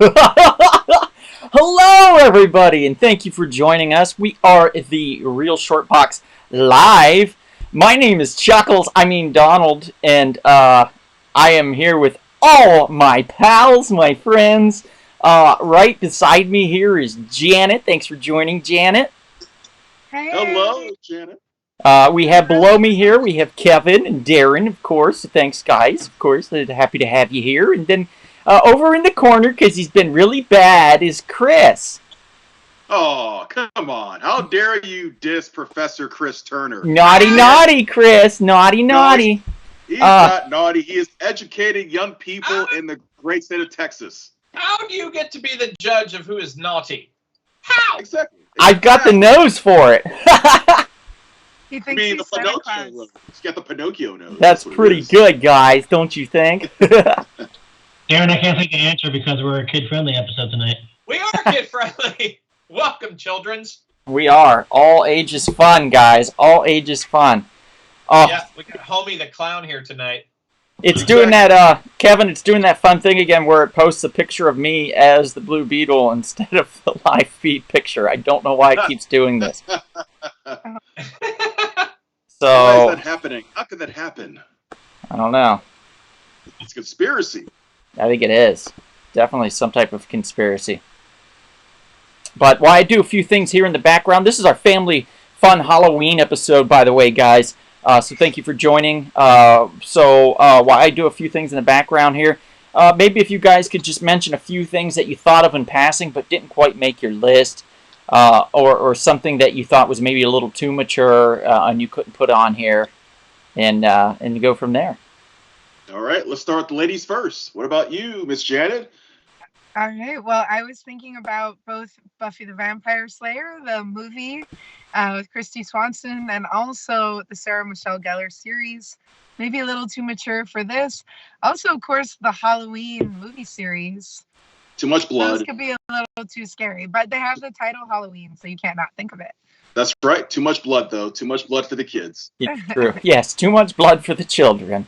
Hello, everybody, and thank you for joining us. We are the Real Short Box Live. My name is Donald, and I am here with all my pals, my friends. Right beside me here is Janet. Thanks for joining, Janet. Hey. Hello, Janet. We have below me here, we have Kevin and Darren, of course. Thanks, guys. Of course, happy to have you here. And then over in the corner, because he's been really bad, is Chris. Oh, come on. How dare you diss Professor Chris Turner? Naughty, Chris. Naughty. No, he's not naughty. He is educating young people in the great state of Texas. How do you get to be the judge of who is naughty? How? Exactly. I've got the nose for it. He thinks he's the Santa Pinocchio Claus. nose. He's got the Pinocchio nose. That's pretty good, guys, don't you think? Darren, I can't think the answer because we're a kid-friendly episode tonight. We are kid-friendly. Welcome, childrens. We are. All ages fun, guys. All ages fun. Oh, Yeah, we got Homie the Clown here tonight. it's doing that, Kevin, it's doing that fun thing again where it posts a picture of me as the Blue Beetle instead of the live feed picture. I don't know why it keeps doing this. Why So, is that happening? How could that happen? I don't know. It's conspiracy. I think it is. Definitely some type of conspiracy. But while I do a few things here in the background, this is our family fun Halloween episode, by the way, guys. So thank you for joining. While I do a few things in the background here, maybe if you guys could just mention a few things that you thought of in passing but didn't quite make your list, or something that you thought was maybe a little too mature and you couldn't put on here, and go from there. All right, let's start with the ladies first. What about you, Miss Janet? All right. Well, I was thinking about both Buffy the Vampire Slayer, the movie with Christy Swanson, and also the Sarah Michelle Gellar series. Maybe a little too mature for this. Also, of course, the Halloween movie series. Too much blood. Those could be a little too scary, but they have the title Halloween, so you can't not think of it. That's right. Too much blood, though. Too much blood for the kids. It's true. Yes, too much blood for the children.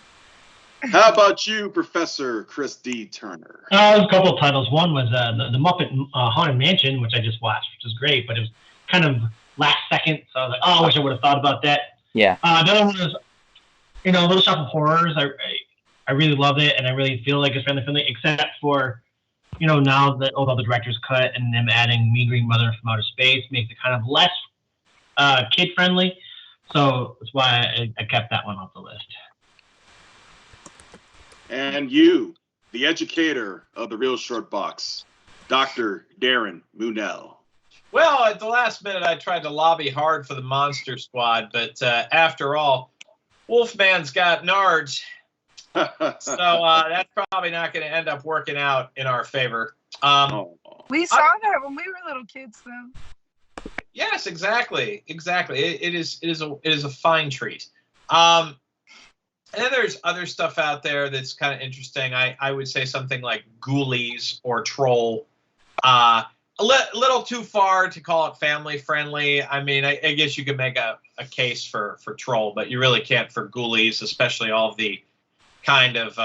How about you, Professor Chris D. Turner? A couple of titles. One was the Muppet Haunted Mansion, which I just watched, which was great, but it was kind of last second, so I was like, oh, I wish I would have thought about that. Yeah. The other one was, Little Shop of Horrors. I really loved it, and I really feel like it's family-friendly, except for, now that although the director's cut and them adding Mean Green Mother from Outer Space makes it kind of less kid-friendly, so that's why I kept that one off the list. And you, the educator of the Real Short Box, Dr. Darren Moonell. Well, at the last minute, I tried to lobby hard for the Monster Squad, but after all, Wolfman's got nards, so that's probably not going to end up working out in our favor. We saw that when we were little kids, though. Yes, exactly. It is a fine treat. And then there's other stuff out there that's kind of interesting. I would say something like Ghoulies or Troll. A little too far to call it family friendly. I mean, I guess you could make a case for Troll, but you really can't for Ghoulies, especially all of the kind of,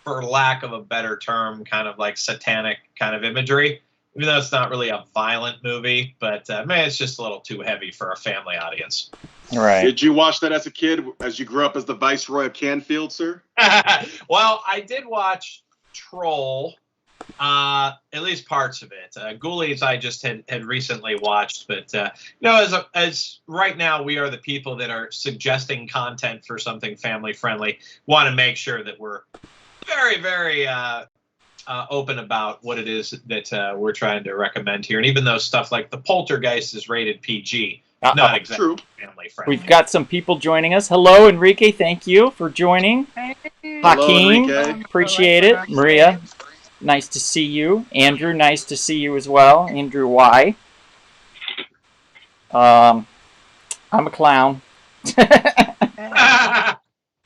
for lack of a better term, kind of like satanic kind of imagery. Even though it's not really a violent movie, but it's just a little too heavy for a family audience. Right. Did you watch that as a kid, as you grew up as the Viceroy of Canfield, sir? Well, I did watch Troll, at least parts of it. Ghoulies I just had recently watched, but as right now we are the people that are suggesting content for something family friendly. Want to make sure that we're very, very open about what it is that we're trying to recommend here. And even though stuff like The Poltergeist is rated PG, not exactly family friendly. We've got some people joining us. Hello, Enrique. Thank you for joining. Hey. Hakeem, Enrique. appreciate it. Maria, nice to see you. Andrew, nice to see you as well. Andrew Y. I'm a clown.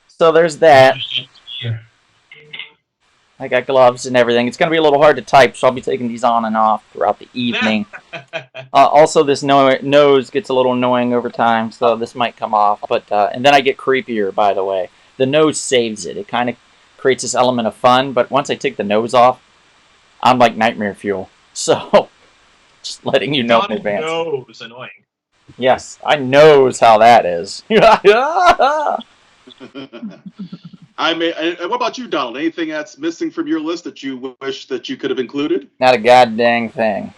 So there's that. I got gloves and everything. It's going to be a little hard to type, so I'll be taking these on and off throughout the evening. Also, this nose gets a little annoying over time, so this might come off. But and then I get creepier, by the way. The nose saves it. It kind of creates this element of fun, but once I take the nose off, I'm like nightmare fuel. So, just letting you know in Donald advance. knows annoying. Yes, I knows how that is. What about you, Donald? Anything that's missing from your list that you wish that you could have included? Not a goddamn thing.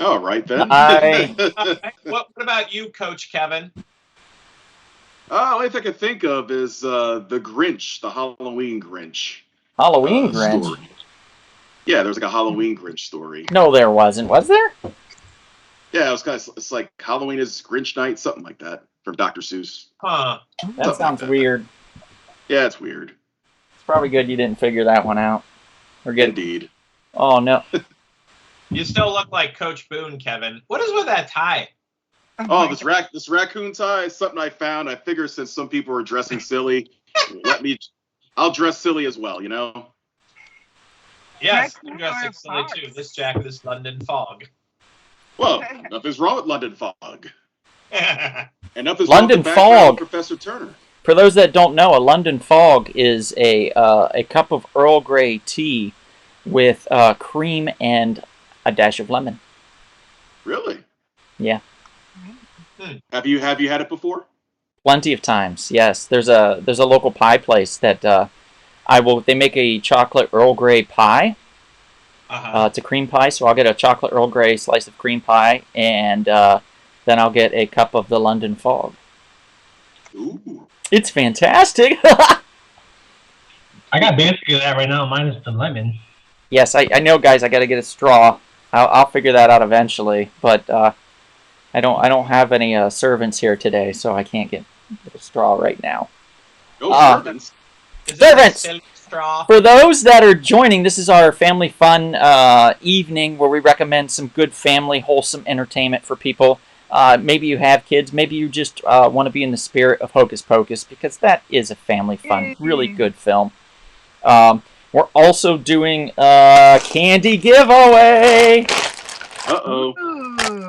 All right then. What about you, Coach Kevin? Only thing I can think of is the Grinch, the Halloween Grinch. Halloween Grinch? Story. Yeah, there was like a Halloween Grinch story. No, there wasn't. Was there? Yeah, it was kind of. It's like Halloween is Grinch night, something like that, from Dr. Seuss. Huh. That sounds weird. Yeah, it's weird. It's probably good you didn't figure that one out. Or get. Indeed. Oh no. You still look like Coach Boone, Kevin. What is with that tie? Oh, this raccoon tie is something I found. I figure since some people are dressing silly, I'll dress silly as well, you know? Yes, Raccoon I'm dressing or silly fox? too. This jacket is London Fog. Well, nothing's wrong with London Fog. And nothing's London wrong with the background Fog. of Professor Turner. For those that don't know, a London Fog is a cup of Earl Grey tea with cream and a dash of lemon. Really? Yeah. Have you had it before? Plenty of times, yes. There's a local pie place that they make a chocolate Earl Grey pie. It's a cream pie, so I'll get a chocolate Earl Grey slice of cream pie, and then I'll get a cup of the London Fog. Ooh. It's fantastic. I got basically that right now. Mine is the lemon. Yes, I know, guys. I got to get a straw. I'll figure that out eventually, but I don't have any servants here today, so I can't get a straw right now. No servants. Is Servants! it a silk straw? For those that are joining, this is our family fun evening where we recommend some good family wholesome entertainment for people. Maybe you have kids. Maybe you just want to be in the spirit of Hocus Pocus, because that is a family fun, really good film. We're also doing a candy giveaway. Uh-oh. Ooh.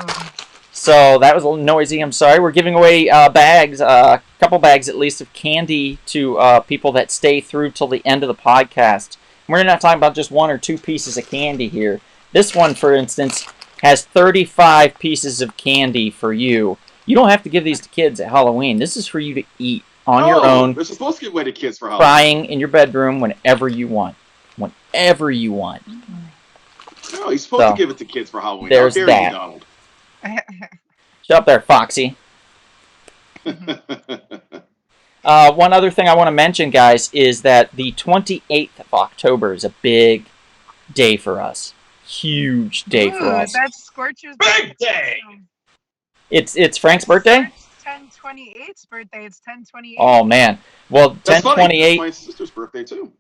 So that was a little noisy. I'm sorry. We're giving away bags, a couple bags at least, of candy to people that stay through till the end of the podcast. We're not talking about just one or two pieces of candy here. This one, for instance, has 35 pieces of candy for you. You don't have to give these to kids at Halloween. This is for you to eat on your own, They're supposed to give away to kids for Halloween. crying in your bedroom whenever you want. Whenever you want. No, he's supposed to give it to kids for Halloween. There's How dare that. you, Donald? Shut up there, Foxy. One other thing I want to mention, guys, is that the 28th of October is a big day for us. Huge day for us. That's Scorcher's Big day! It's Frank's birthday? It's 10/28's birthday. It's 10/28. Oh, man. Well, That's funny. 10/28... It's my sister's birthday, too.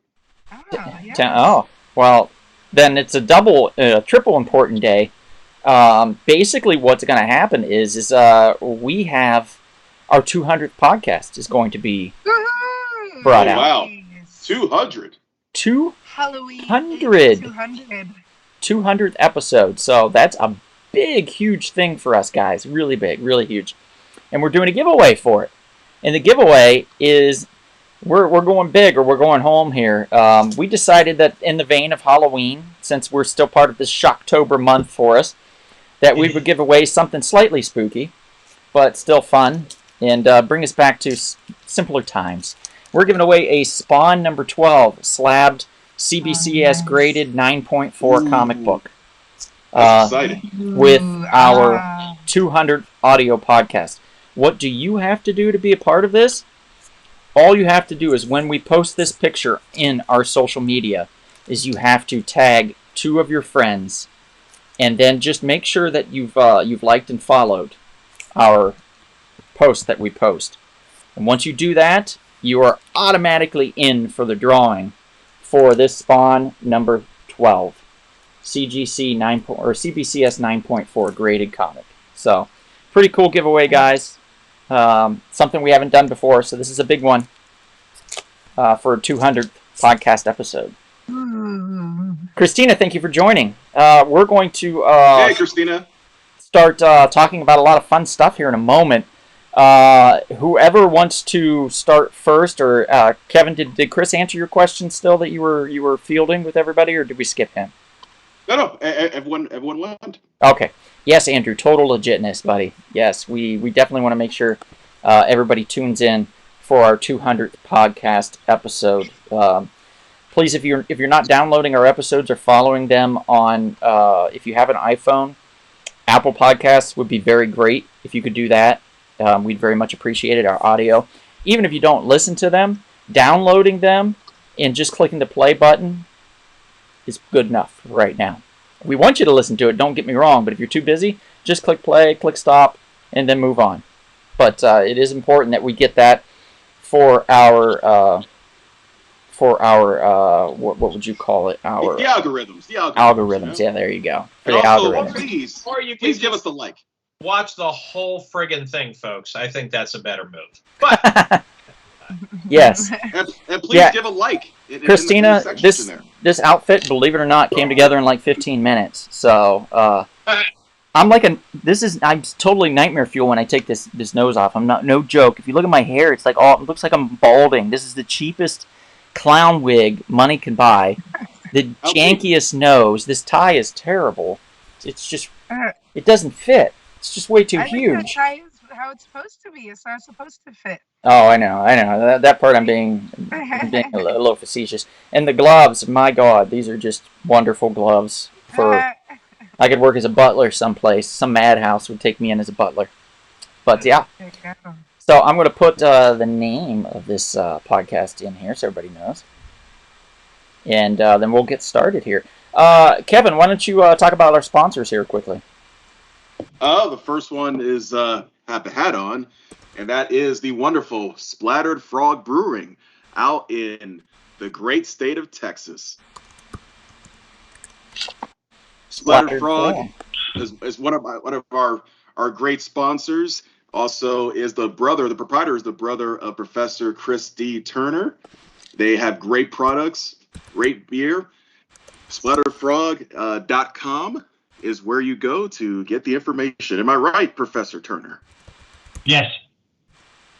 Yes. Oh, well, then it's a triple important day. Basically, what's going to happen is we have our 200th podcast is going to be Woohoo! brought out. Wow. 200. 200. Halloween 200. 200th episode. So that's a big, huge thing for us, guys. Really big, really huge. And we're doing a giveaway for it. And the giveaway is we're going big, or we're going home here. We decided that in the vein of Halloween, since we're still part of this Shocktober month for us, that we would give away something slightly spooky, but still fun, and bring us back to simpler times. We're giving away a Spawn number 12 slabbed CBCS graded 9.4 comic book. That's exciting. With our 200th audio podcast. What do you have to do to be a part of this? All you have to do is when we post this picture in our social media, is you have to tag 2 of your friends, and then just make sure that you've liked and followed our post that we post. And once you do that, you are automatically in for the drawing for this Spawn number 12, CGC 9 or CBCS 9.4 graded comic. So, pretty cool giveaway, guys. Something we haven't done before, so this is a big one for a 200th podcast episode. Christina, thank you for joining. We're going to Hey, Christina. start talking about a lot of fun stuff here in a moment. Whoever wants to start first, or Kevin, did Chris answer your question still that you were fielding with everybody, or did we skip him? No, everyone went. Okay. Yes, Andrew, total legitness, buddy. Yes, we definitely want to make sure everybody tunes in for our 200th podcast episode. Please, if you're not downloading our episodes or following them on, if you have an iPhone, Apple Podcasts would be very great if you could do that. We'd very much appreciate it, our audio. Even if you don't listen to them, downloading them and just clicking the play button is good enough right now. We want you to listen to it, don't get me wrong, but if you're too busy, just click play, click stop, and then move on. But it is important that we get that for our what would you call it? The algorithms. Algorithms. Yeah, there you go. For and the also, algorithms. please give us the like. Watch the whole friggin' thing, folks. I think that's a better move. But yes. And please give a like. Christina, in the this outfit, believe it or not, came together in like 15 minutes. So I'm totally nightmare fuel when I take this nose off. No joke. If you look at my hair, it's like it looks like I'm balding. This is the cheapest clown wig money can buy. The jankiest nose. This tie is terrible. It's just it doesn't fit. It's just way too huge. The tie is how it's supposed to be. It's not supposed to fit. Oh, I know. That part I'm being a little facetious. And the gloves, my God, these are just wonderful gloves. I could work as a butler someplace. Some madhouse would take me in as a butler. But yeah. So I'm going to put the name of this podcast in here so everybody knows. And then we'll get started here. Kevin, why don't you talk about our sponsors here quickly? The first one is have the hat on, and that is the wonderful Splattered Frog Brewing out in the great state of Texas. Splattered Frog is one of our great sponsors. Also, the proprietor is the brother of Professor Chris D. Turner. They have great products, great beer. SplatterFrog.com is where you go to get the information. Am I right, Professor Turner? Yes.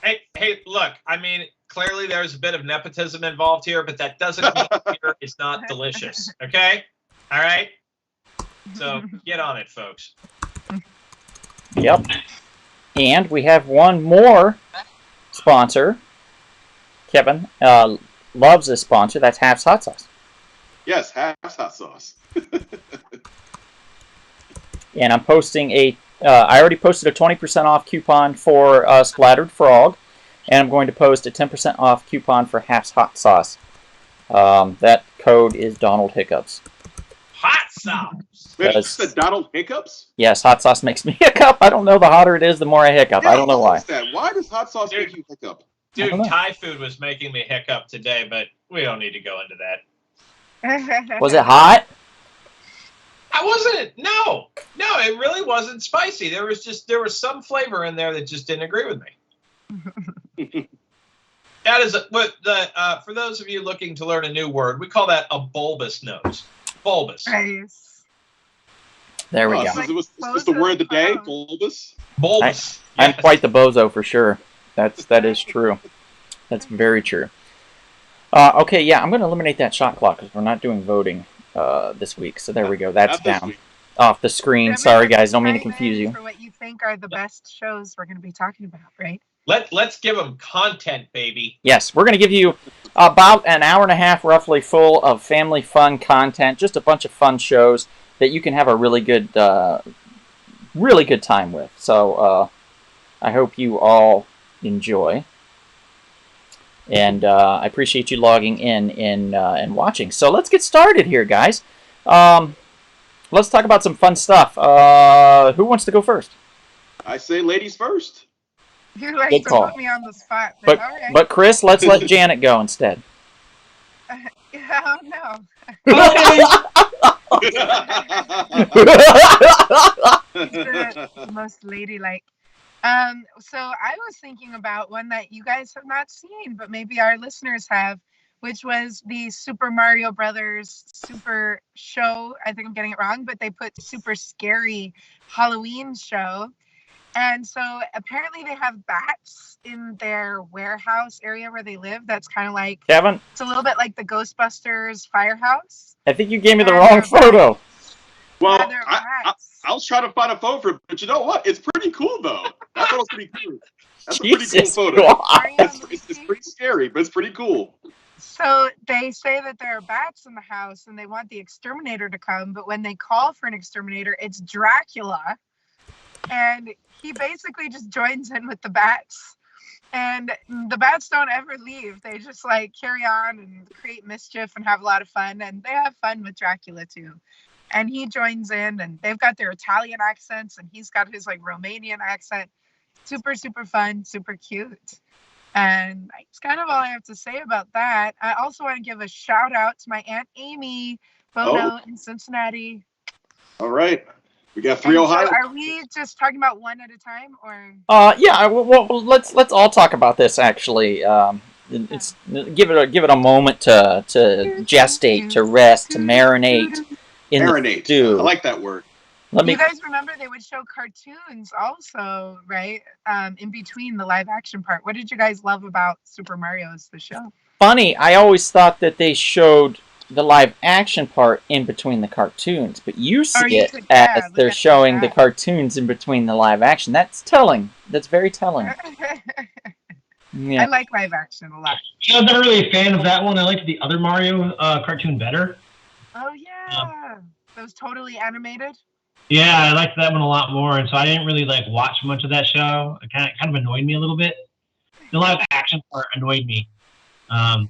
Hey, look, I mean, clearly there's a bit of nepotism involved here, but that doesn't mean beer is not delicious, okay? All right? So get on it, folks. Yep. And we have one more sponsor. Kevin loves this sponsor. That's Half's Hot Sauce. Yes, Half's Hot Sauce. And I'm posting I already posted a 20% off coupon for Splattered Frog. And I'm going to post a 10% off coupon for Half's Hot Sauce. That code is Donald Hiccups. Hot sauce! It's the Donald Hiccups? Yes, hot sauce makes me hiccup. I don't know. The hotter it is, the more I hiccup. Yeah, I don't know why. Why does hot sauce make you hiccup? Dude, Thai food was making me hiccup today, but we don't need to go into that. Was it hot? I wasn't. No, it really wasn't spicy. There was some flavor in there that just didn't agree with me. That is for those of you looking to learn a new word, we call that a bulbous nose. Bulbous. Nice. There we go. Is this the word of the day? Bulbous? Bulbous. I'm quite the bozo for sure. That is true. That's very true. Okay, yeah, I'm going to eliminate that shot clock because we're not doing voting this week. So there we go. That's down off the screen. Sorry, guys. Don't mean to confuse you. For what you think are the best shows we're going to be talking about, right? Let's give them content, baby. Yes, we're going to give you about an hour and a half roughly full of family fun content. Just a bunch of fun shows that you can have a really good time with. So I hope you all enjoy. And I appreciate you logging in and watching. So let's get started here, guys. Let's talk about some fun stuff. Who wants to go first? I say ladies first. You like Good to call. put me on the spot. But all right. but Chris, let's let Janet go instead. Oh no. The most ladylike. So I was thinking about one that you guys have not seen, but maybe our listeners have, which was the Super Mario Brothers Super Show. I think I'm getting it wrong, but they put Super Scary Halloween Show. And so apparently they have bats in their warehouse area where they live. That's kind of like, Kevin, it's a little bit like the Ghostbusters firehouse. I think you gave me the wrong photo. Well, Yeah, they're rats. I was trying to find a photo for it, but you know what? It's pretty cool though. That photo's pretty cool. That's a pretty cool photo. It's pretty scary, but it's pretty cool. So they say that there are bats in the house and they want the exterminator to come, but when they call for an exterminator, it's Dracula. And he basically just joins in with the bats. And the bats don't ever leave. They just like carry on and create mischief and have a lot of fun. And they have fun with Dracula too. And he joins in and they've got their Italian accents and he's got his like Romanian accent. Super, super fun, super cute. And that's kind of all I have to say about that. I also want to give a shout out to my Aunt Amy Bono in Cincinnati. All right. We got 3 Ohio. So are we just talking about one at a time, or? Yeah. Well, let's all talk about this. Actually, give it a moment to gestate, to rest, to marinate in the stew. I like that word. You guys remember they would show cartoons also, right? In between the live action part. What did you guys love about Super Mario's the show? Funny, I always thought that they showed the live action part in between the cartoons, but you see it as they're showing the cartoons in between the live action. That's telling. That's very telling. Yeah. I like live action a lot. I'm not really a fan of that one. I liked the other Mario cartoon better. Oh yeah, those totally animated. Yeah, I liked that one a lot more, and so I didn't really like watch much of that show. It kind of annoyed me a little bit. The live action part annoyed me. I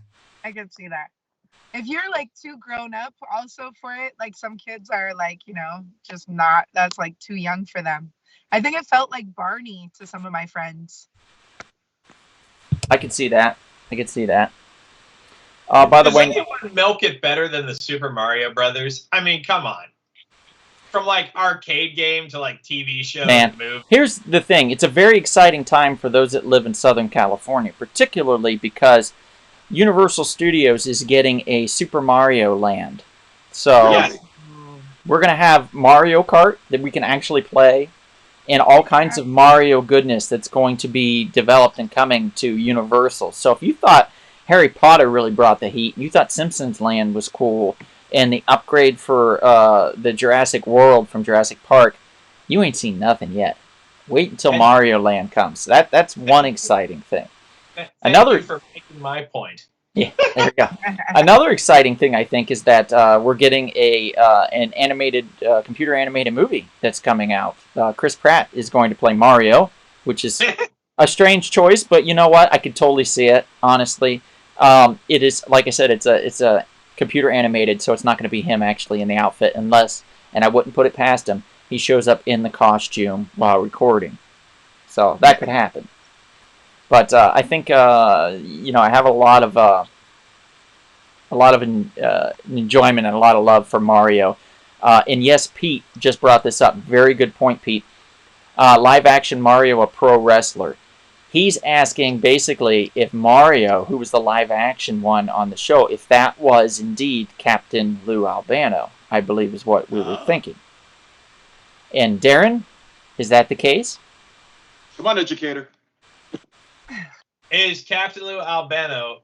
could see that. If you're like too grown up also for it, like some kids are like, just not, that's like too young for them. I think it felt like Barney to some of my friends. I could see that. By the way, does anyone milk it better than the Super Mario Brothers? I mean, come on. From like arcade game to like TV show. Man, here's the thing. It's a very exciting time for those that live in Southern California, particularly because Universal Studios is getting a Super Mario Land. So we're going to have Mario Kart that we can actually play and all kinds of Mario goodness that's going to be developed and coming to Universal. So if you thought Harry Potter really brought the heat, you thought Simpsons Land was cool, and the upgrade for the Jurassic World from Jurassic Park, you ain't seen nothing yet. Wait until Mario Land comes. That's one exciting thing. Thank you for making my point. Yeah, there we go. Another exciting thing I think is that we're getting an animated, computer animated movie that's coming out. Chris Pratt is going to play Mario, which is a strange choice, but you know what? I could totally see it. Honestly, it is, like I said, it's a computer animated, so it's not going to be him actually in the outfit unless, and I wouldn't put it past him, he shows up in the costume while recording. So that could happen. But I think I have a lot of enjoyment and a lot of love for Mario. And yes, Pete just brought this up. Very good point, Pete. Live action Mario, a pro wrestler. He's asking basically if Mario, who was the live action one on the show, if that was indeed Captain Lou Albano, I believe is what we were thinking. And Darren, is that the case? Come on, educator. Is Captain Lou Albano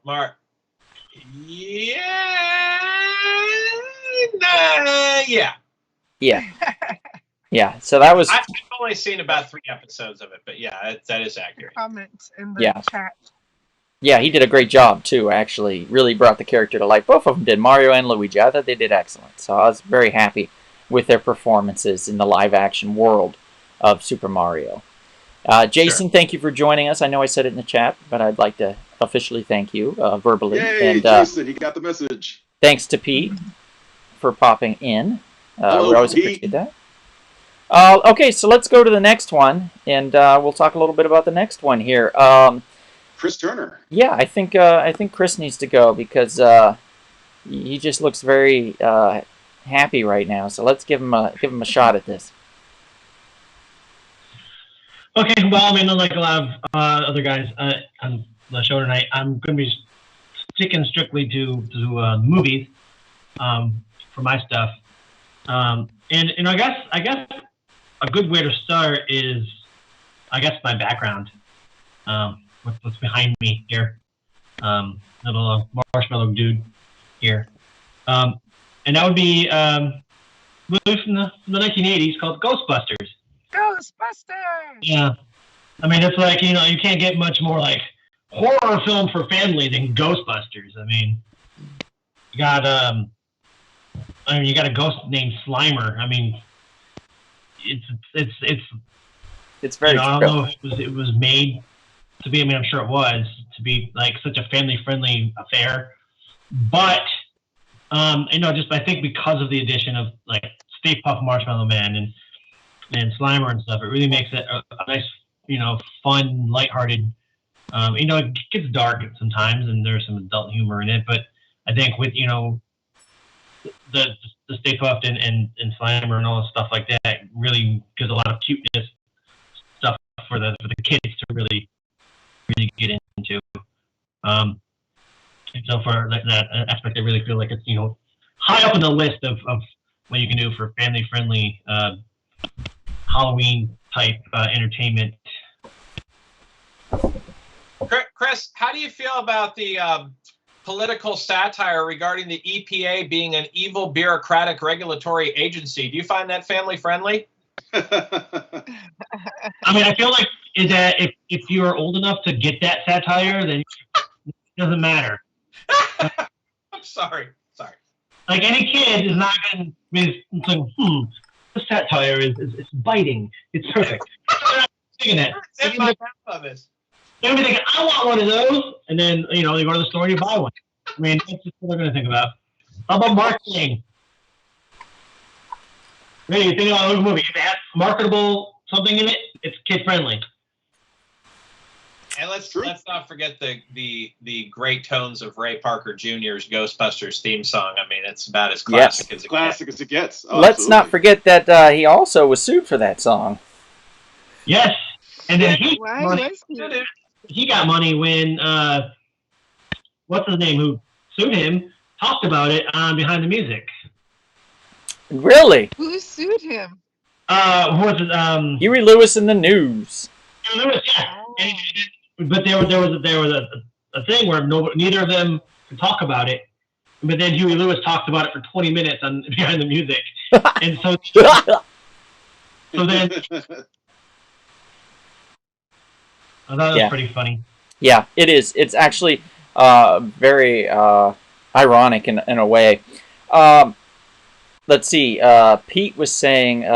Yeah. Yeah, so that was... I've only seen about 3 episodes of it, but yeah, that is accurate. Comment in the chat. Yeah, he did a great job, too, actually. Really brought the character to life. Both of them did, Mario and Luigi. I thought they did excellent. So I was very happy with their performances in the live-action world of Super Mario. Jason, thank you for joining us. I know I said it in the chat, but I'd like to officially thank you verbally. Yay, and, Jason, he got the message. Thanks to Pete for popping in. Hello, we always Pete. appreciate that. Okay, so let's go to the next one, and we'll talk a little bit about the next one here. Chris Turner. Yeah, I think Chris needs to go because he just looks very happy right now. So let's give him a shot at this. Okay, well, I mean, unlike a lot of other guys on the show tonight, I'm going to be sticking strictly to movies for my stuff. And I guess a good way to start is, my background. What's behind me here? Little marshmallow dude here. And that would be movie from the 1980s called Ghostbusters. Ghostbusters. Yeah. I mean, it's like, you can't get much more like horror film for family than Ghostbusters. I mean, you got you got a ghost named Slimer. I mean, It's very I true. don't know if it was made to be. I mean, I'm sure it was to be like such a family-friendly affair, but just I think because of the addition of like Stay Puft Marshmallow Man and Slimer and stuff, it really makes it a nice, fun, lighthearted. It gets dark sometimes, and there's some adult humor in it. But I think with the Stay Puft and Slimer and all stuff like that really gives a lot of cuteness stuff for the kids to really get into. And so for that aspect, I really feel like it's high up on the list of what you can do for family friendly Halloween type entertainment. Chris, how do you feel about the political satire regarding the EPA being an evil bureaucratic regulatory agency? Do you find that family friendly? I mean, I feel like is that if you're old enough to get that satire, then it doesn't matter. I'm sorry. Like any kid is not going to be like, the satire is biting. It's perfect. Thinking that. They're going to be thinking, I want one of those, and then you go to the store and you buy one. I mean, that's just what they're going to think about. How about marketing? Maybe you think about a movie. If it has marketable something in it, it's kid friendly. And let's not forget the great tones of Ray Parker Jr.'s Ghostbusters theme song. I mean, it's about as classic as it classic gets. as it gets. Oh, Let's not forget that he also was sued for that song. Yes, and then he got money when what's his name who sued him talked about it on Behind the Music. Really? Who sued him? Who was it? Huey Lewis in the News. Huey Lewis, yeah. But there was a thing where neither of them could talk about it. But then Huey Lewis talked about it for 20 minutes on Behind the Music, and so then I thought that was pretty funny. Yeah, it is. It's actually very ironic in a way. Let's see. Pete was saying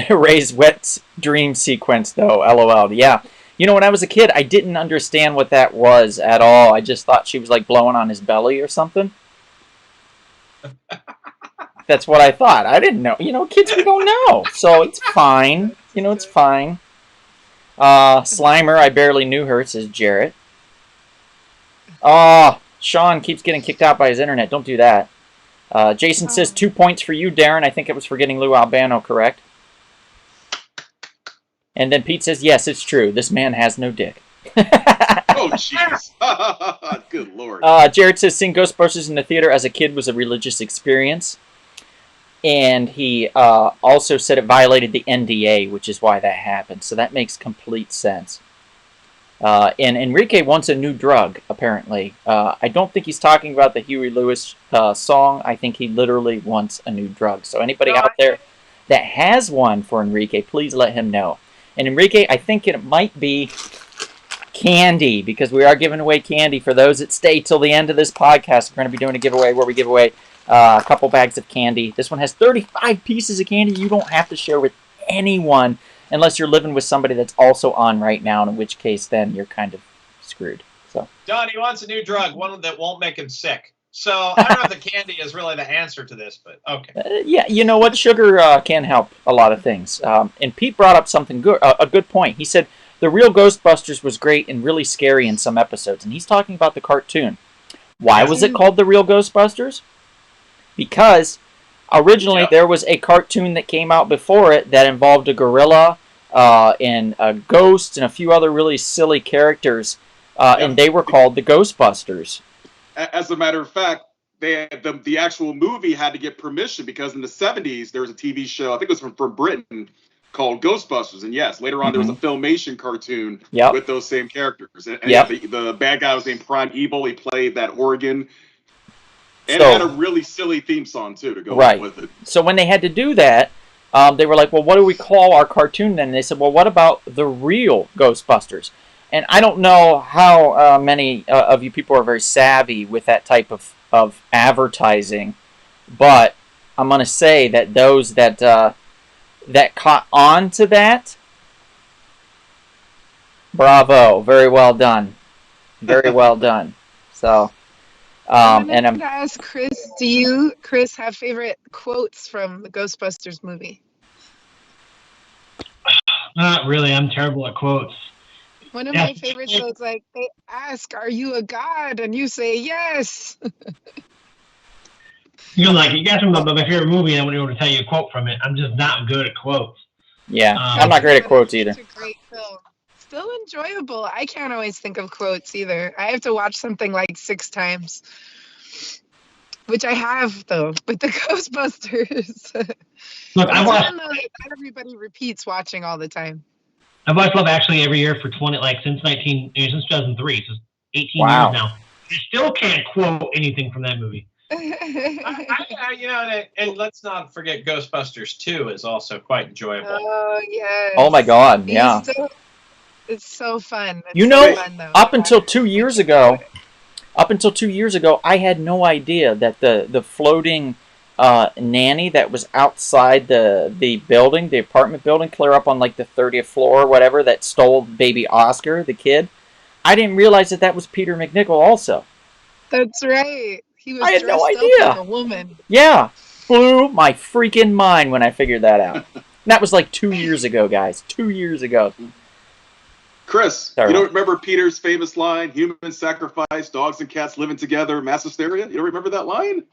Ray's wet dream sequence, though. LOL. Yeah. When I was a kid, I didn't understand what that was at all. I just thought she was like blowing on his belly or something. That's what I thought. I didn't know. Kids, we don't know. So it's fine. It's fine. Slimer, I barely knew her, says Jarrett. Sean keeps getting kicked out by his internet. Don't do that. Jason says 2 points for you, Darren. I think it was for getting Lou Albano correct. And then Pete says, yes, it's true. This man has no dick. Oh, jeez. Good Lord. Jared says, seeing Ghostbusters in the theater as a kid was a religious experience. And he also said it violated the NDA, which is why that happened. So that makes complete sense. And Enrique wants a new drug, apparently. I don't think he's talking about the Huey Lewis song. I think he literally wants a new drug. So anybody out there that has one for Enrique, please let him know. And Enrique, I think it might be candy, because we are giving away candy for those that stay till the end of this podcast. We're going to be doing a giveaway where we give away a couple bags of candy. This one has 35 pieces of candy. You don't have to share with anyone unless you're living with somebody that's also on right now, in which case then you're kind of screwed. So Don, he wants a new drug, one that won't make him sick. So I don't know if the candy is really the answer to this, but okay. Yeah, you know what? Sugar can help a lot of things. And Pete brought up something good, a good point. He said the real Ghostbusters was great and really scary in some episodes, and he's talking about the cartoon. Why was it called the real Ghostbusters? Because originally there was a cartoon that came out before it that involved a gorilla and a ghost and a few other really silly characters, and they were called the Ghostbusters. As a matter of fact, the actual movie had to get permission because in the 70s there was a TV show, I think it was from Britain, called Ghostbusters. And yes, later on there was a Filmation cartoon with those same characters. And the bad guy was named Prime Evil. He played that organ. And a really silly theme song, too, to go right with it. So when they had to do that, they were like, well, what do we call our cartoon then? And they said, well, what about the real Ghostbusters? And I don't know how many of you people are very savvy with that type of advertising, but I'm going to say that those that caught on to that, bravo, very well done. Very well done. So, I'm and gonna ask Chris, do you, Chris, have favorite quotes from the Ghostbusters movie? Not really. I'm terrible at quotes. One of my favorites was like, they ask, are you a god? And you say, yes. You know, like, you guys remember my favorite movie, and I'm going to tell you a quote from it. I'm just not good at quotes. Yeah, I'm not great at quotes either. It's a great film. Still enjoyable. I can't always think of quotes either. I have to watch something like 6 times. Which I have, though, with the Ghostbusters. Look, I watched. Even though not everybody repeats watching all the time. I've watched Love Actually every year for since 2003, so 18 Wow. years now. I still can't quote anything from that movie. And let's not forget Ghostbusters 2 is also quite enjoyable. Oh, yes. Oh my God, yeah. It's so fun. It's You know, so fun, though. up until 2 years ago, I had no idea that the floating nanny that was outside the building, the apartment building, clear up on like the 30th floor or whatever, that stole baby Oscar, the kid. I didn't realize that was Peter McNichol also. That's right. He was I had no dressed idea. up like a woman. Yeah, blew my freaking mind when I figured that out. That was like 2 years ago, guys. 2 years ago. Chris, Sorry. You don't remember Peter's famous line, human sacrifice, dogs and cats living together, mass hysteria? You don't remember that line?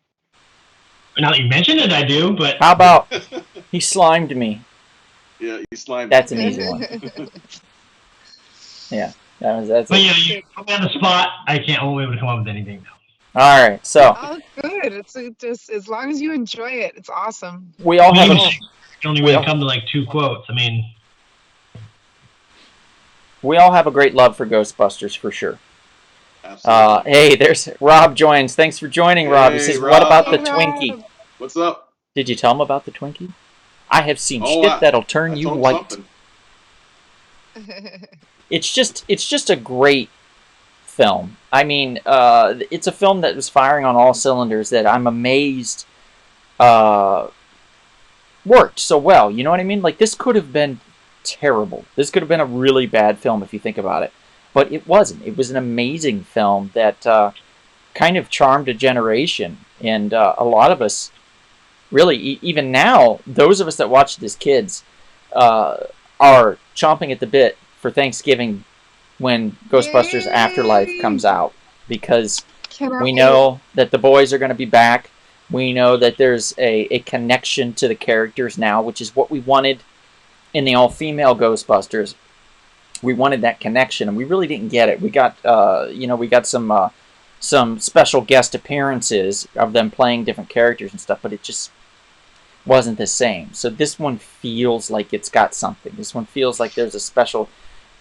Now that you mention it, I do, but... How about, he slimed me? Yeah, he slimed That's me. an easy one. Yeah, that's But yeah, you put me on the spot, I won't be able to come up with anything now. All right, so... Oh, good. It's just, as long as you enjoy it, it's awesome. We all have You only really come to like 2 quotes. I mean... We all have a great love for Ghostbusters, for sure. Absolutely. Hey, there's Rob joins. Thanks for joining, Rob. He says, Rob. what about the Hey, Twinkie? Rob. What's up? Did you tell him about the Twinkie? I have seen Oh, shit that'll turn I you told him white. something. It's just a great film. I mean, it's a film that was firing on all cylinders that I'm amazed worked so well. You know what I mean? Like, this could have been terrible. This could have been a really bad film if you think about it. But it wasn't. It was an amazing film that kind of charmed a generation. And a lot of us, really, even now, those of us that watched it as kids are chomping at the bit for Thanksgiving when Ghostbusters Afterlife comes out. Because we know that the boys are going to be back. We know that there's a connection to the characters now, which is what we wanted in the all-female Ghostbusters. We wanted that connection, and we really didn't get it. We got, we got some special guest appearances of them playing different characters and stuff, but it just wasn't the same. So this one feels like it's got something. This one feels like there's a special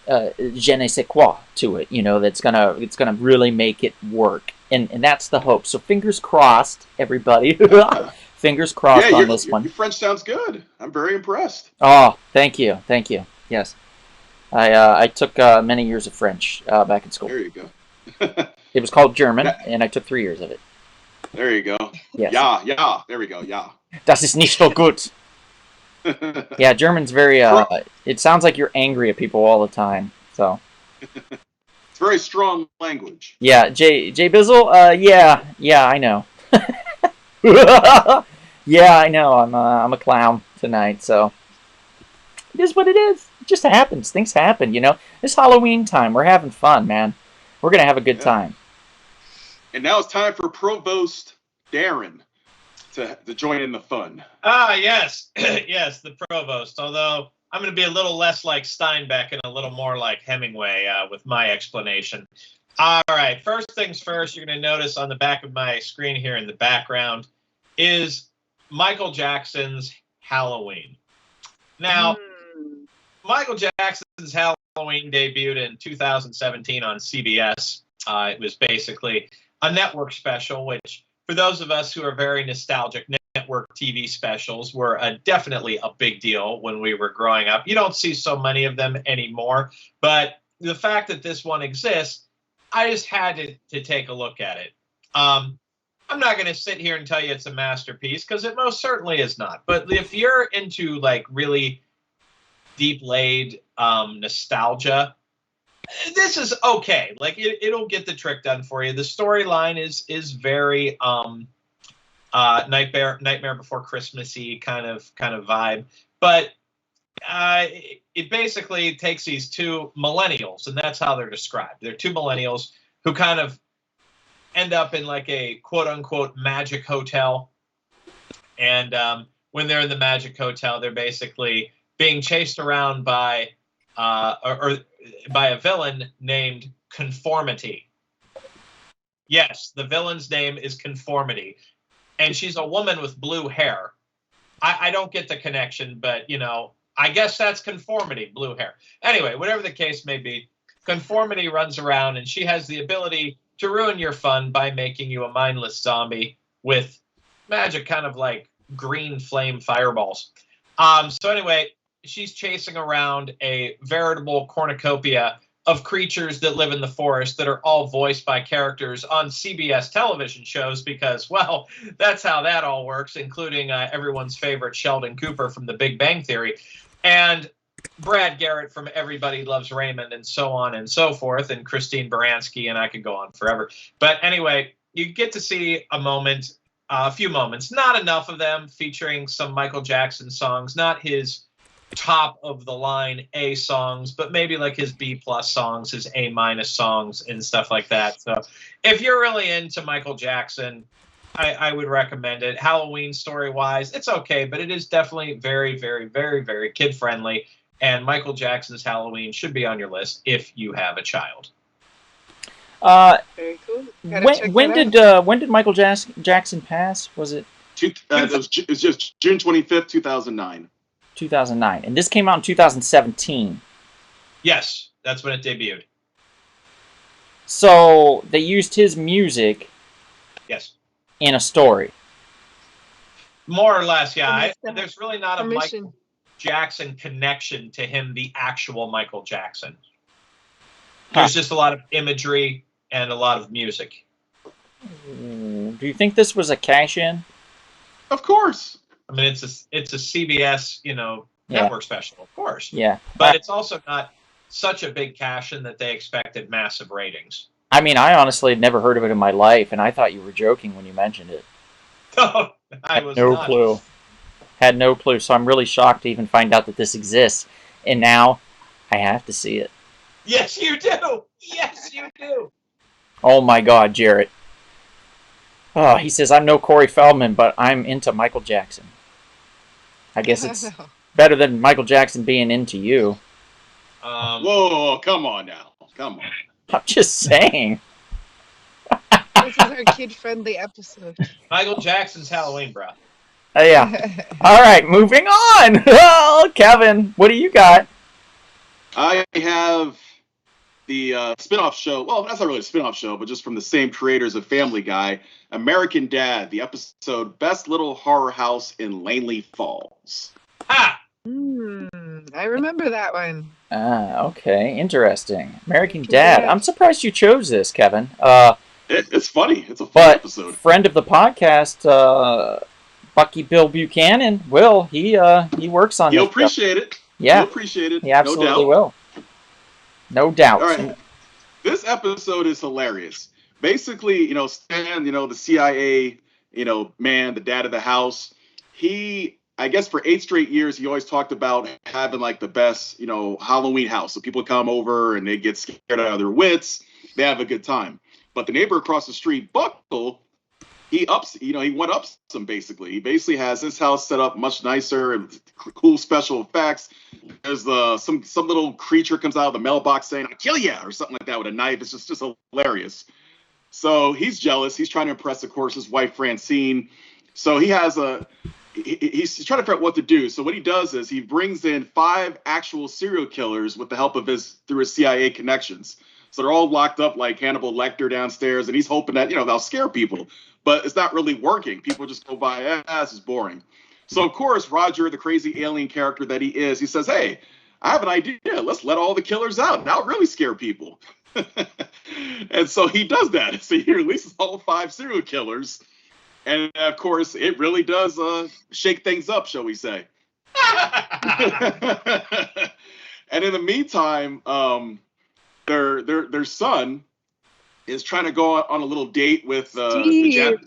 je ne sais quoi to it, that's gonna really make it work, and that's the hope. So fingers crossed, everybody. Fingers crossed on this one. Your French sounds good. I'm very impressed. Oh, thank you. Yes, I took many years of French back in school. There you go. It was called German, and I took 3 years of it. There you go. Yes. Yeah. There we go. Yeah. Das ist nicht so gut. Yeah, German's very. It sounds like you're angry at people all the time. So. It's very strong language. Yeah, Jay Bizzle. Yeah, I know. Yeah, I know. I'm a clown tonight, so it is what it is. It just happens. Things happen, It's Halloween time. We're having fun, man. We're gonna have a good time. And now it's time for Provost Darren to join in the fun. Yes. Yes, the Provost. Although I'm going to be a little less like Steinbeck and a little more like Hemingway with my explanation. All right. First things first, you're going to notice on the back of my screen here in the background is Michael Jackson's Halloween. Now, Michael Jackson's Halloween debuted in 2017 on CBS. It was basically a network special, which for those of us who are very nostalgic, network TV specials were definitely a big deal when we were growing up. You don't see so many of them anymore, but the fact that this one exists, I just had to take a look at it. I'm not going to sit here and tell you it's a masterpiece, because it most certainly is not. But if you're into like really deep laid nostalgia, this is okay. Like it'll get the trick done for you. The storyline is very Nightmare Before Christmassy kind of vibe, but it basically takes these two millennials, and that's how they're described. They're two millennials who kind of end up in like a quote unquote magic hotel, and when they're in the magic hotel, they're basically being chased around by or by a villain named Conformity. Yes, the villain's name is Conformity, and she's a woman with blue hair. I don't get the connection, but you know, I guess that's Conformity, blue hair. Anyway, whatever the case may be, Conformity runs around, and she has the ability to ruin your fun by making you a mindless zombie with magic, kind of like green flame fireballs. So anyway, she's chasing around a veritable cornucopia of creatures that live in the forest that are all voiced by characters on CBS television shows, because, well, that's how that all works, including everyone's favorite Sheldon Cooper from The Big Bang Theory, and Brad Garrett from Everybody Loves Raymond, and so on and so forth, and Christine Baranski, and I could go on forever. But anyway, you get to see a few moments, not enough of them, featuring some Michael Jackson songs, not his top of the line A songs, but maybe like his B+ songs, his A- songs, and stuff like that. So if you're really into Michael Jackson, I would recommend it. Halloween story wise, it's okay, but it is definitely very, very, very, very kid friendly. And Michael Jackson's Halloween should be on your list if you have a child. Very cool. When did Michael Jackson pass? Was it? It was just June 25th, 2009. 2009, and this came out in 2017. Yes, that's when it debuted. So they used his music. Yes. In a story. More or less, yeah. There's really not a Permission. Michael Jackson connection to him, the actual Michael Jackson. There's just a lot of imagery and a lot of music. Do you think this was a cash-in? Of course. I mean, it's a CBS, network special, of course. Yeah. But it's also not such a big cash-in that they expected massive ratings. I mean, I honestly had never heard of it in my life, and I thought you were joking when you mentioned it. No, I was no not. clue. Had no clue, so I'm really shocked to even find out that this exists. And now I have to see it. Yes, you do. Yes, you do. Oh my God, Jarrett. Oh, he says, I'm no Corey Feldman, but I'm into Michael Jackson. I guess it's better than Michael Jackson being into you. Whoa, come on now. Come on. I'm just saying. This is our kid-friendly episode. Michael Jackson's Halloween, bro. Yeah. All right, moving on. Oh, Kevin, what do you got? I have the spin-off show. Well, that's not really a spin-off show, but just from the same creators of Family Guy, American Dad, the episode Best Little Horror House in Langley Falls. Ha! I remember that one. Okay, interesting. American Dad. I'm surprised you chose this, Kevin. It's funny. It's a fun episode. Friend of the podcast, Bucky Bill Buchanan, he works on. He'll appreciate it. Yeah, he'll appreciate it. He absolutely will. No doubt. All right. This episode is hilarious. Basically, Stan, the CIA, man, the dad of the house, I guess for 8 straight years, he always talked about having like the best, Halloween house. So people come over and they get scared out of their wits. They have a good time. But the neighbor across the street, Buckle, he went up some basically. He basically has his house set up much nicer and cool special effects. There's some little creature comes out of the mailbox saying, "I'll kill you," or something like that with a knife. It's just hilarious. So he's jealous. He's trying to impress, of course, his wife Francine. So he's trying to figure out what to do. So what he does is he brings in 5 actual serial killers with the help of through his CIA connections. So they're all locked up like Hannibal Lecter downstairs, and he's hoping that, they'll scare people. but it's not really working. People just go by, this is boring. So, of course, Roger, the crazy alien character that he is, he says, hey, I have an idea. Let's let all the killers out. Now really scare people. And so he does that. So he releases all 5 serial killers. And, of course, it really does shake things up, shall we say. And in the meantime, their son is trying to go on a little date with Steve.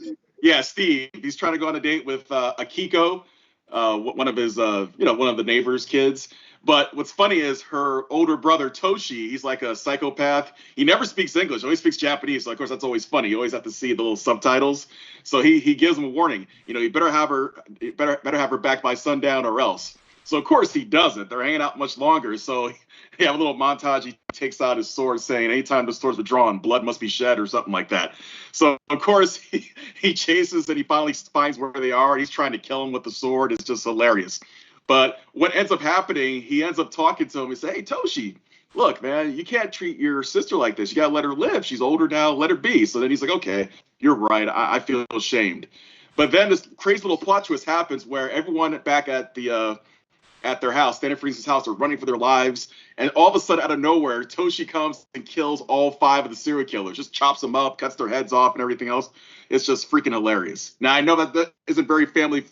Steve. He's trying to go on a date with Akiko, one of his one of the neighbor's kids. But what's funny is her older brother Toshi, he's like a psychopath. He never speaks English, he only speaks Japanese. So of course that's always funny. You always have to see the little subtitles. So he gives him a warning. You better have her back by sundown or else. So of course he doesn't. They're hanging out much longer. So he have a little montage. He takes out his sword, saying, "Anytime the sword's withdrawn, blood must be shed," or something like that. So of course he chases and he finally finds where they are. And he's trying to kill him with the sword. It's just hilarious. But what ends up happening, he ends up talking to him and say, "Hey, Toshi, look, man, you can't treat your sister like this. You got to let her live. She's older now. Let her be." So then he's like, "Okay, you're right. I feel ashamed." But then this crazy little plot twist happens where everyone back at their house, Stanley Freeze's house, are running for their lives. And all of a sudden, out of nowhere, Toshi comes and kills all 5 of the serial killers, just chops them up, cuts their heads off and everything else. It's just freaking hilarious. Now, I know that isn't very family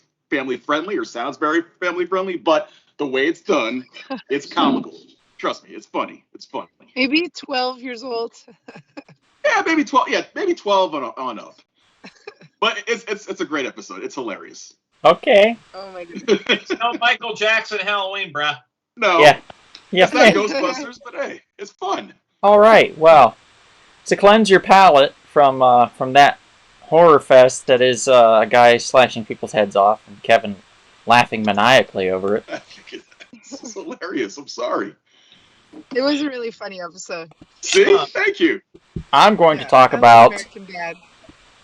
friendly or sounds very family friendly, but the way it's done, it's comical. Trust me, it's funny. It's funny. Maybe 12 years old. Yeah, maybe 12. Yeah, maybe 12 on up. But it's a great episode. It's hilarious. Okay. Oh my goodness. It's no Michael Jackson Halloween, bruh. No. Yeah. It's not Ghostbusters, but hey, it's fun. All right. Well, to cleanse your palate from that horror fest that is a guy slashing people's heads off and Kevin laughing maniacally over it. It's hilarious. I'm sorry. It was a really funny episode. See? Thank you. I'm going to Yeah, talk I love about American Dad.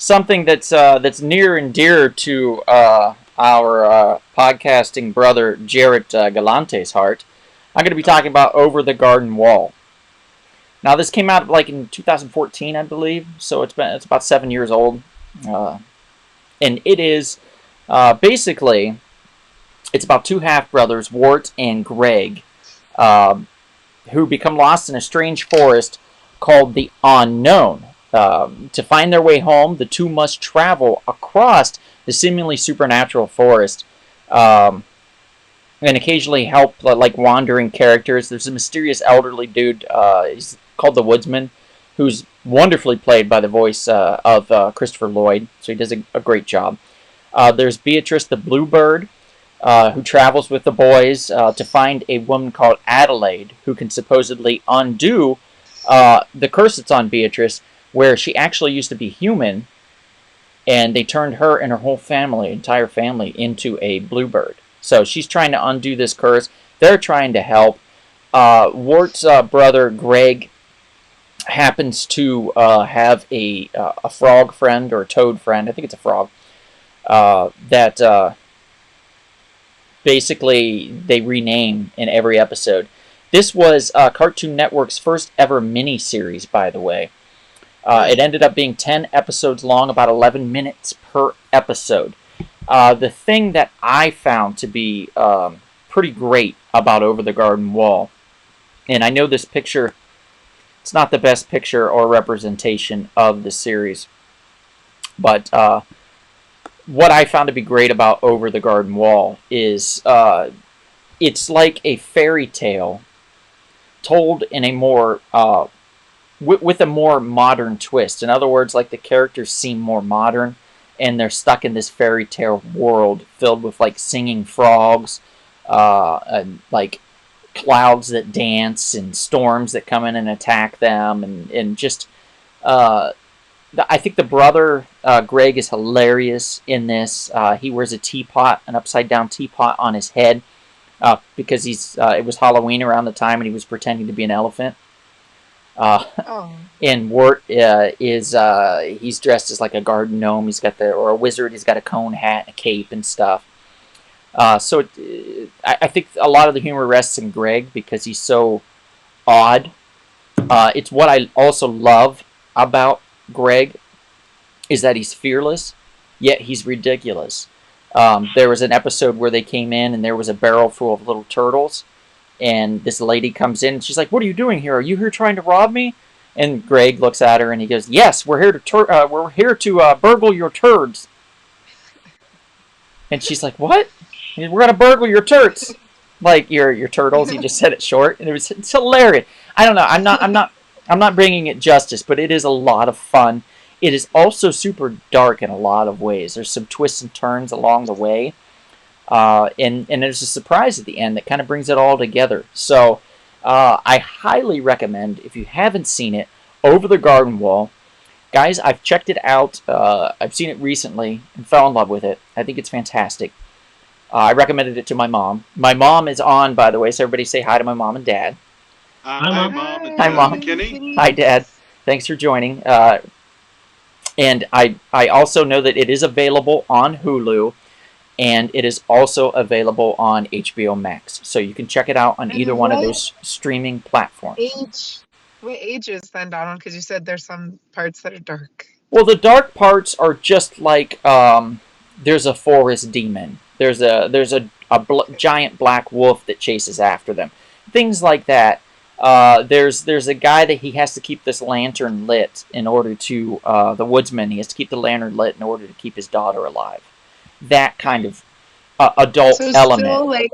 something that's near and dear to our podcasting brother Jarrett Galante's heart. I'm going to be talking about Over the Garden Wall. Now, this came out like in 2014, I believe, so it's about 7 years old, and it is basically it's about 2 half-brothers, Wart and Greg, who become lost in a strange forest called the Unknown. To find their way home, the 2 must travel across the seemingly supernatural forest, and occasionally help like wandering characters. There's a mysterious elderly dude, he's called the Woodsman, who's wonderfully played by the voice of Christopher Lloyd, so he does a great job. There's Beatrice the Bluebird, who travels with the boys to find a woman called Adelaide, who can supposedly undo the curse that's on Beatrice, where she actually used to be human, and they turned her and her whole family, entire family, into a bluebird. So she's trying to undo this curse. They're trying to help. Wart's brother, Greg, happens to have a frog friend, or a toad friend, I think it's a frog, that basically they rename in every episode. This was Cartoon Network's first ever mini-series, by the way. It ended up being 10 episodes long, about 11 minutes per episode. The thing that I found to be pretty great about Over the Garden Wall, and I know this picture, it's not the best picture or representation of the series, but what I found to be great about Over the Garden Wall is it's like a fairy tale told in a more with a more modern twist. In other words, like the characters seem more modern, and they're stuck in this fairy tale world filled with like singing frogs, and like clouds that dance, and storms that come in and attack them, and just I think the brother Greg is hilarious in this. He wears a teapot, an upside down teapot on his head, because it was Halloween around the time, and he was pretending to be an elephant. And Wart he's dressed as like a garden gnome. He's got or a wizard. He's got a cone hat, and a cape, and stuff. So I think a lot of the humor rests in Greg because he's so odd. It's what I also love about Greg is that he's fearless, yet he's ridiculous. There was an episode where they came in and there was a barrel full of little turtles, and this lady comes in and she's like, "What are you doing here? Are you here trying to rob me?" And Greg looks at her and he goes, "Yes, we're here to burgle your turds." And she's like, "What? We're gonna burgle your turds, like your turtles." He just said it short, and it's hilarious. I don't know. I'm not bringing it justice, but it is a lot of fun. It is also super dark in a lot of ways. There's some twists and turns along the way, and there's a surprise at the end that kind of brings it all together. So I highly recommend, if you haven't seen it, Over the Garden Wall. Guys, I've checked it out. I've seen it recently and fell in love with it. I think it's fantastic. I recommended it to my mom. My mom is on, by the way, so everybody say hi to my mom and dad. Hi, Mom. Hi, Mom. McKinney. Hi, Dad. Thanks for joining. And I also know that it is available on Hulu, and it is also available on HBO Max. So you can check it out on either one of those streaming platforms. What age is then, Donald? Because you said there's some parts that are dark. Well, the dark parts are just like there's a forest demon. There's a giant black wolf that chases after them. Things like that. There's a guy that he has to keep this lantern lit in order to the woodsman. He has to keep the lantern lit in order to keep his daughter alive. That kind of adult element. Still like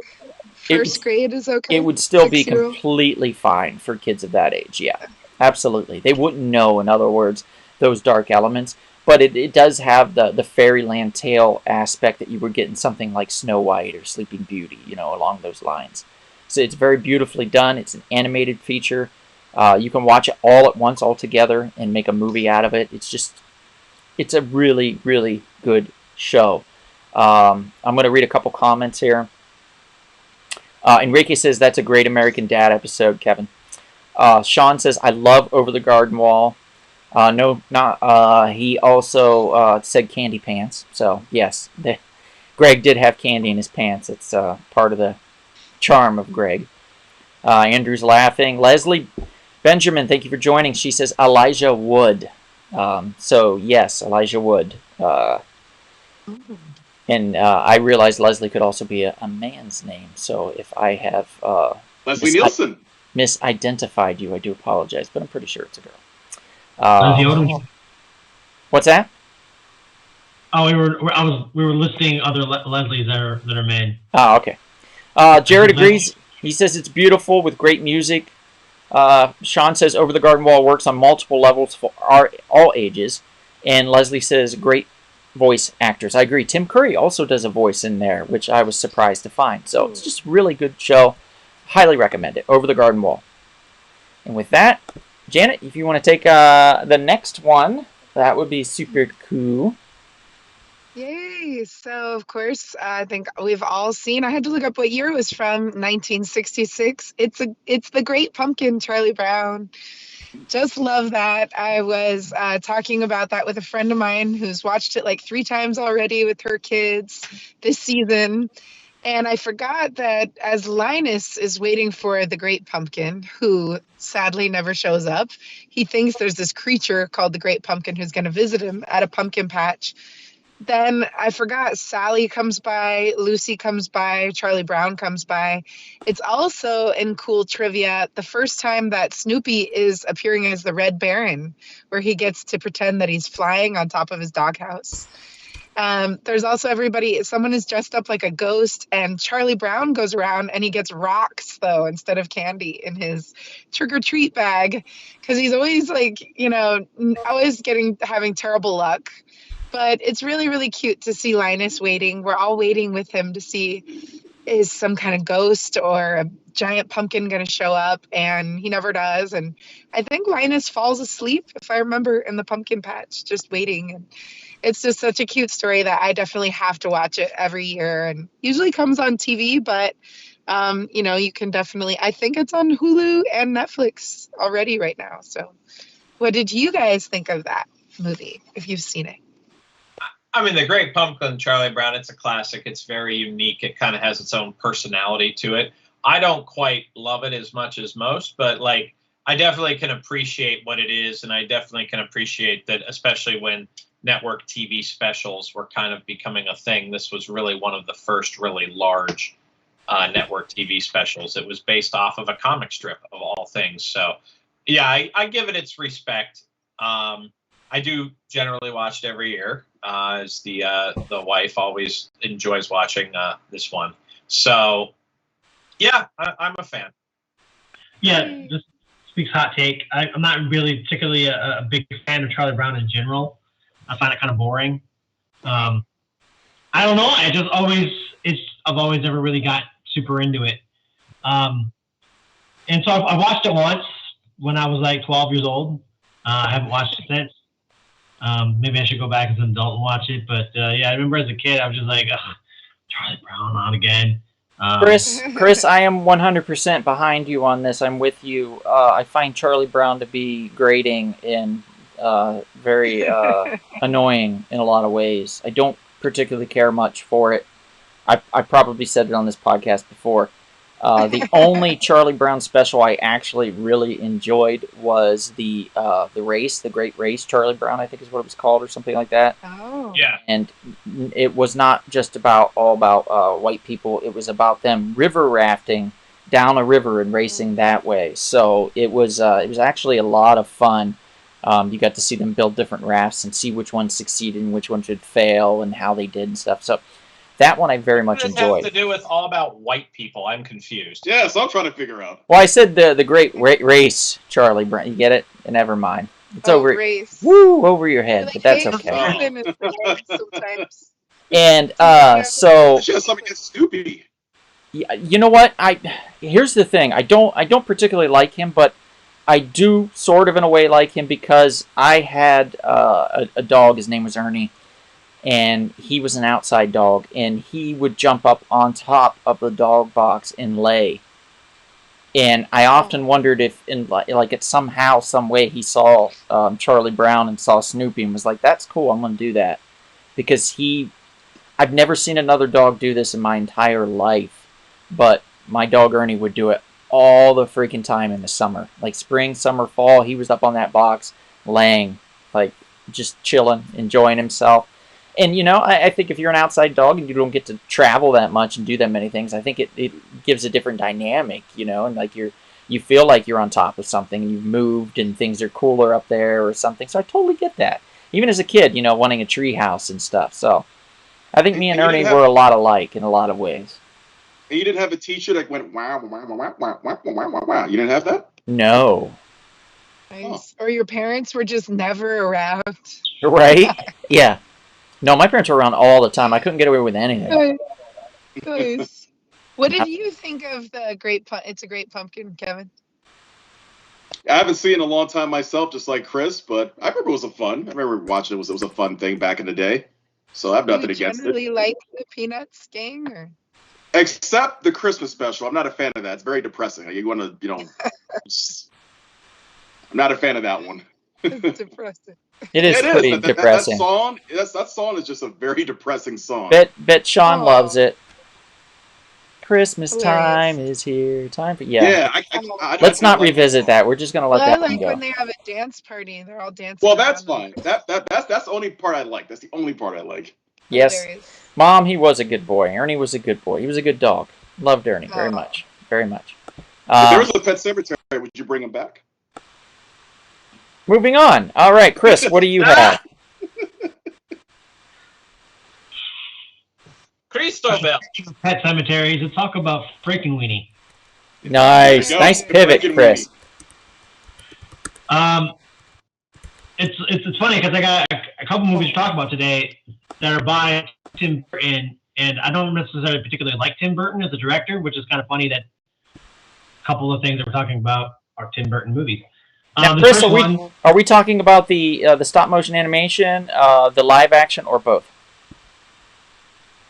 first grade is okay. It would still be 6-year-old? completely fine for kids of that age. Yeah, absolutely. They wouldn't know, in other words, those dark elements. But it does have the fairyland tale aspect that you were getting something like Snow White or Sleeping Beauty, along those lines. So it's very beautifully done. It's an animated feature. You can watch it all at once, all together, and make a movie out of it. It's a really, really good show. I'm going to read a couple comments here. Enrique says, that's a great American Dad episode, Kevin. Sean says, I love Over the Garden Wall. He also said candy pants. So, yes, Greg did have candy in his pants. It's part of the charm of Greg. Andrew's laughing. Leslie Benjamin, thank you for joining. She says Elijah Wood. So, yes, Elijah Wood. And I realized Leslie could also be a man's name. So if I have Leslie Nielsen misidentified you, I do apologize, but I'm pretty sure it's a girl. What's that? Oh, we were listing other Leslies that are men. Oh, okay. Jared agrees. He says it's beautiful with great music. Sean says Over the Garden Wall works on multiple levels for all ages. And Leslie says great voice actors. I agree. Tim Curry also does a voice in there, which I was surprised to find. So it's just a really good show. Highly recommend it. Over the Garden Wall. And with that, Janet, if you want to take the next one, that would be super cool. Yay! So, of course, I think we've all seen. I had to look up what year it was from. 1966. It's The Great Pumpkin, Charlie Brown. Just love that. I was talking about that with a friend of mine who's watched it like 3 times already with her kids this season. And I forgot that as Linus is waiting for the Great Pumpkin, who sadly never shows up, he thinks there's this creature called the Great Pumpkin who's going to visit him at a pumpkin patch. Then I forgot Sally comes by, Lucy comes by, Charlie Brown comes by. It's also in cool trivia the first time that Snoopy is appearing as the Red Baron, where he gets to pretend that he's flying on top of his doghouse. There's also someone is dressed up like a ghost, and Charlie Brown goes around and he gets rocks, though, instead of candy in his trick-or-treat bag, because he's always having terrible luck. But it's really, really cute to see Linus waiting. We're all waiting with him to see, is some kind of ghost or a giant pumpkin going to show up? And he never does. And I think Linus falls asleep, if I remember, in the pumpkin patch, just waiting. And it's just such a cute story that I definitely have to watch it every year. And usually comes on TV, but, you can definitely, I think it's on Hulu and Netflix already right now. So what did you guys think of that movie, if you've seen it? I mean, The Great Pumpkin, Charlie Brown, it's a classic. It's very unique. It kind of has its own personality to it. I don't quite love it as much as most, but I definitely can appreciate what it is. And I definitely can appreciate that, especially when network TV specials were kind of becoming a thing, this was really one of the first really large network TV specials. It was based off of a comic strip of all things. So, yeah, I give it its respect. I do generally watch it every year, as the wife always enjoys watching this one. So, yeah, I'm a fan. Yeah, just speaks hot take. I'm not really particularly a big fan of Charlie Brown in general. I find it kind of boring. I don't know. I've always never really got super into it. And so I watched it once when I was like 12 years old. I haven't watched it since. Maybe I should go back as an adult and watch it. But yeah, I remember as a kid, I was just like, Charlie Brown on again. Chris, I am 100% behind you on this. I'm with you. I find Charlie Brown to be grating and very annoying in a lot of ways. I don't particularly care much for it. I probably said it on this podcast before. The only Charlie Brown special I actually really enjoyed was the race, the Great Race. Charlie Brown, I think is what it was called, or something like that. Oh. Yeah. And it was not just all about white people. It was about them river rafting down a river and racing that way. So it was actually a lot of fun. You got to see them build different rafts and see which ones succeeded and which ones would fail and how they did and stuff. So that one I very much enjoyed. What does it have to do with all about white people? I'm confused. Yeah, so I'm trying to figure out. Well, I said the Great Race, Charlie Brown. You get it? Never mind. It's over. Race. Woo, over your head, but that's okay. Sometimes. And so She has something against Snoopy. you know what? Here's the thing. I don't particularly like him, but I do sort of in a way like him because I had a dog. His name was Ernie, and he was an outside dog, and he would jump up on top of the dog box and lay. And I often wondered if, at somehow, some way, he saw Charlie Brown and saw Snoopy and was like, "That's cool. I'm going to do that," because I've never seen another dog do this in my entire life, but my dog Ernie would do it all the freaking time in the summer, like spring, summer, fall. He was up on that box, laying, like just chilling, enjoying himself. And, I think if you're an outside dog and you don't get to travel that much and do that many things, I think it gives a different dynamic, and like you feel like you're on top of something and you've moved and things are cooler up there or something. So I totally get that. Even as a kid, wanting a tree house and stuff. So I think me and Ernie were a lot alike in a lot of ways. And you didn't have a teacher that went, wow, wow, wow, wow, wow, wow, wow, wow. You didn't have that? No. Nice. Or your parents were just never around. Right? Yeah. No, my parents were around all the time. I couldn't get away with anything. Nice. What did you think of the It's a Great Pumpkin, Kevin? I haven't seen it in a long time myself, just like Chris, but I remember it was fun. I remember watching it. It was a fun thing back in the day. So I have nothing against it. Do you generally like the Peanuts gang? Or? Except the Christmas special. I'm not a fan of that. It's very depressing. You want to, I'm not a fan of that one. It's depressing. It is pretty depressing. That song is just a very depressing song. Bet Sean loves it. Christmas time is here. Time for let's not revisit that. We're just gonna let that one go. When they have a dance party and they're all dancing. Well, that's fine. That's the only part I like. That's the only part I like. Yes, Mom, he was a good boy. Ernie was a good boy. He was a good dog. Loved Ernie very much, very much. If there was a Pet Cemetery, would you bring him back? Moving on. All right, Chris, what do you have? Christobel. Pet cemeteries and talk about Frankenweenie. Nice pivot, Chris. It's funny because I got a couple movies to talk about today that are by Tim Burton, and I don't necessarily particularly like Tim Burton as a director, which is kind of funny that a couple of things that we're talking about are Tim Burton movies. Now, Chris, are we talking about the stop motion animation, the live action, or both?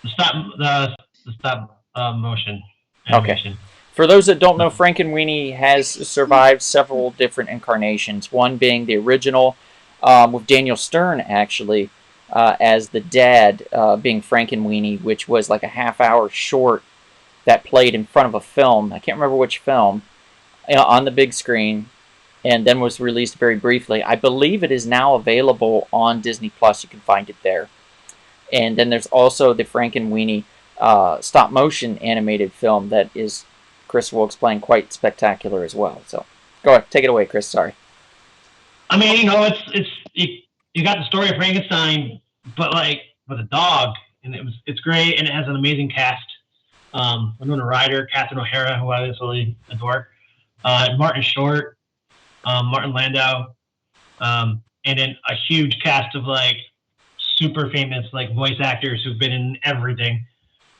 The stop motion animation. Okay. For those that don't know, Frankenweenie has survived several different incarnations. One being the original, with Daniel Stern actually as the dad, being Frankenweenie, which was like a half-hour short that played in front of a film. I can't remember which film, on the big screen. and then was released very briefly. I believe it is now available on Disney Plus. You can find it there. And then there's also the Frankenweenie stop motion animated film that is, Chris will explain, quite spectacular as well. So go ahead, take it away, Chris. Sorry. I mean, you know, you got the story of Frankenstein, but like with a dog, and it's great, and it has an amazing cast. Winona Ryder, Catherine O'Hara, who I absolutely adore, Martin Short, Martin Landau, and then a huge cast of like super famous like voice actors who've been in everything.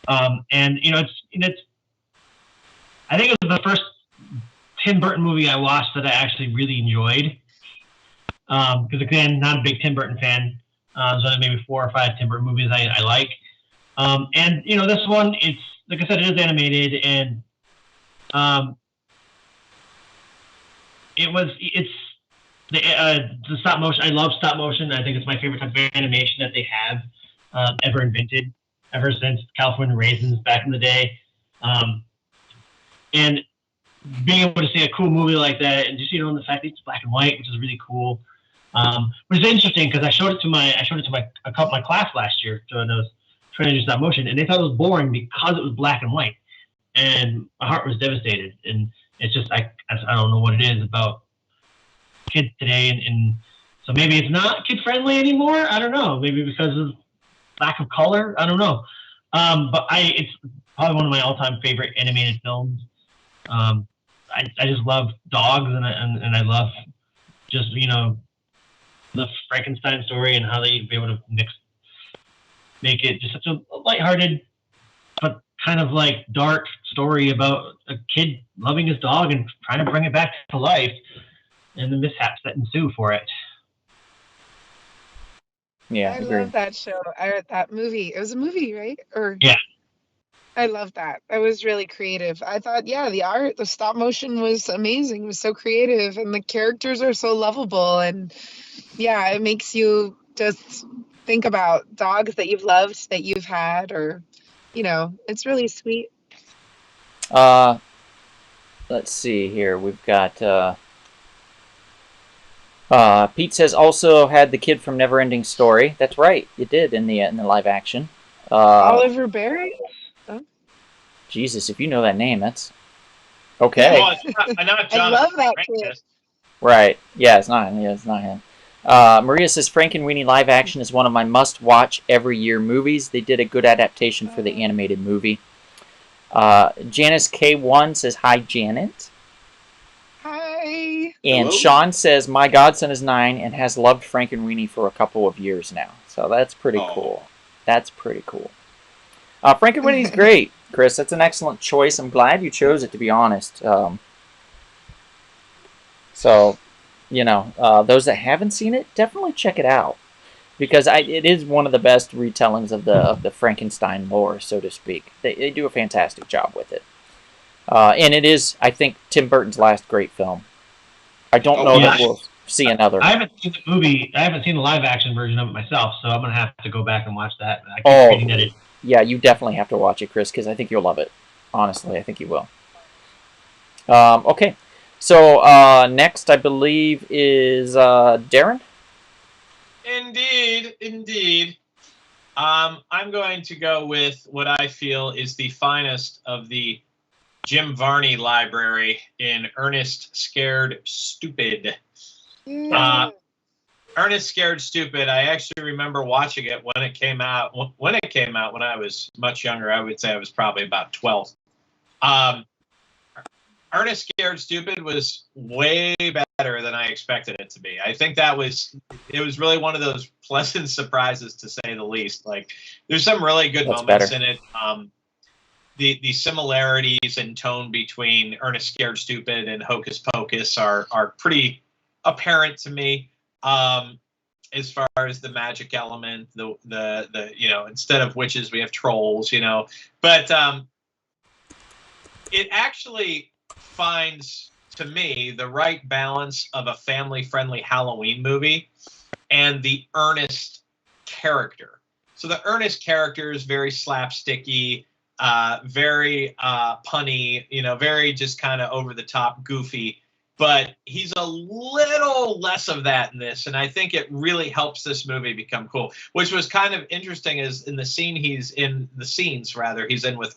And you know, it's I think it was the first Tim Burton movie I watched that I actually really enjoyed. Because again, not a big Tim Burton fan. There's only maybe 4 or 5 Tim Burton movies I like. And you know, this one, it's like I said, it is animated, and it's the stop motion. I love stop motion. I think it's my favorite type of animation that they have ever invented, ever since California Raisins back in the day. And being able to see a cool movie like that, and just, you know, the fact that it's black and white, which is really cool. Which is interesting because I showed it to my class last year when I was trying to do stop motion, and they thought it was boring because it was black and white, and my heart was devastated. And it's just I don't know what it is about kids today, and so maybe it's not kid friendly anymore. I don't know. Maybe because of lack of color. I don't know. But it's probably one of my all-time favorite animated films. I just love dogs, and I love just, you know, the Frankenstein story and how they be able to make it just such a lighthearted but kind of like dark story about a kid loving his dog and trying to bring it back to life, and the mishaps that ensue for it. Yeah, I agreed. love that show. That movie. It was a movie, right? Or Yeah. I love that. That was really creative. I thought, yeah, the art, the stop motion was amazing. It was so creative, and the characters are so lovable. And yeah, it makes you just think about dogs that you've loved, that you've had, or, you know, it's really sweet. Let's see here. We've got Pete says also had the kid from Neverending Story. That's right, it did in the live action. Oliver Berry? Oh. Jesus, if you know that name, that's okay. Well, it's not I love that Francis. kid. Right? Yeah, it's not. Yeah, it's not him. Maria says Frankenweenie live action is one of my must-watch every year movies. They did a good adaptation for the animated movie. Janice K1 says hi, Janet. Hi. And Hello. Sean says my godson is 9 and has loved Frankenweenie for a couple of years now. So that's pretty cool. That's pretty cool. Frankenweenie's great, Chris. That's an excellent choice. I'm glad you chose it, to be honest. So, you know, those that haven't seen it, definitely check it out, because it is one of the best retellings of the Frankenstein lore, so to speak. They do a fantastic job with it, and it is, I think, Tim Burton's last great film. I don't know that we'll see another. I haven't seen the movie. I haven't seen the live action version of it myself, so I'm gonna have to go back and watch that. I keep reading that yeah, you definitely have to watch it, Chris, because I think you'll love it. Honestly, I think you will. Okay, so next, I believe, is Darren? Indeed. I'm going to go with what I feel is the finest of the Jim Varney library in Ernest Scared Stupid. Yeah. Ernest Scared Stupid, I actually remember watching it when it came out. When I was much younger, I would say I was probably about 12. Ernest Scared Stupid was way better than I expected it to be. I think it was really one of those pleasant surprises, to say the least. Like, there's some really good moments in it. The similarities in tone between Ernest Scared Stupid and Hocus Pocus are pretty apparent to me. As far as the magic element, the you know, instead of witches we have trolls, you know, but it actually finds, to me, the right balance of a family-friendly Halloween movie and the Ernest character. So the Ernest character is very slapsticky, very punny, you know, very just kind of over the top, goofy. but he's a little less of that in this, and I think it really helps this movie become cool. Which was kind of interesting is in the scenes he's in with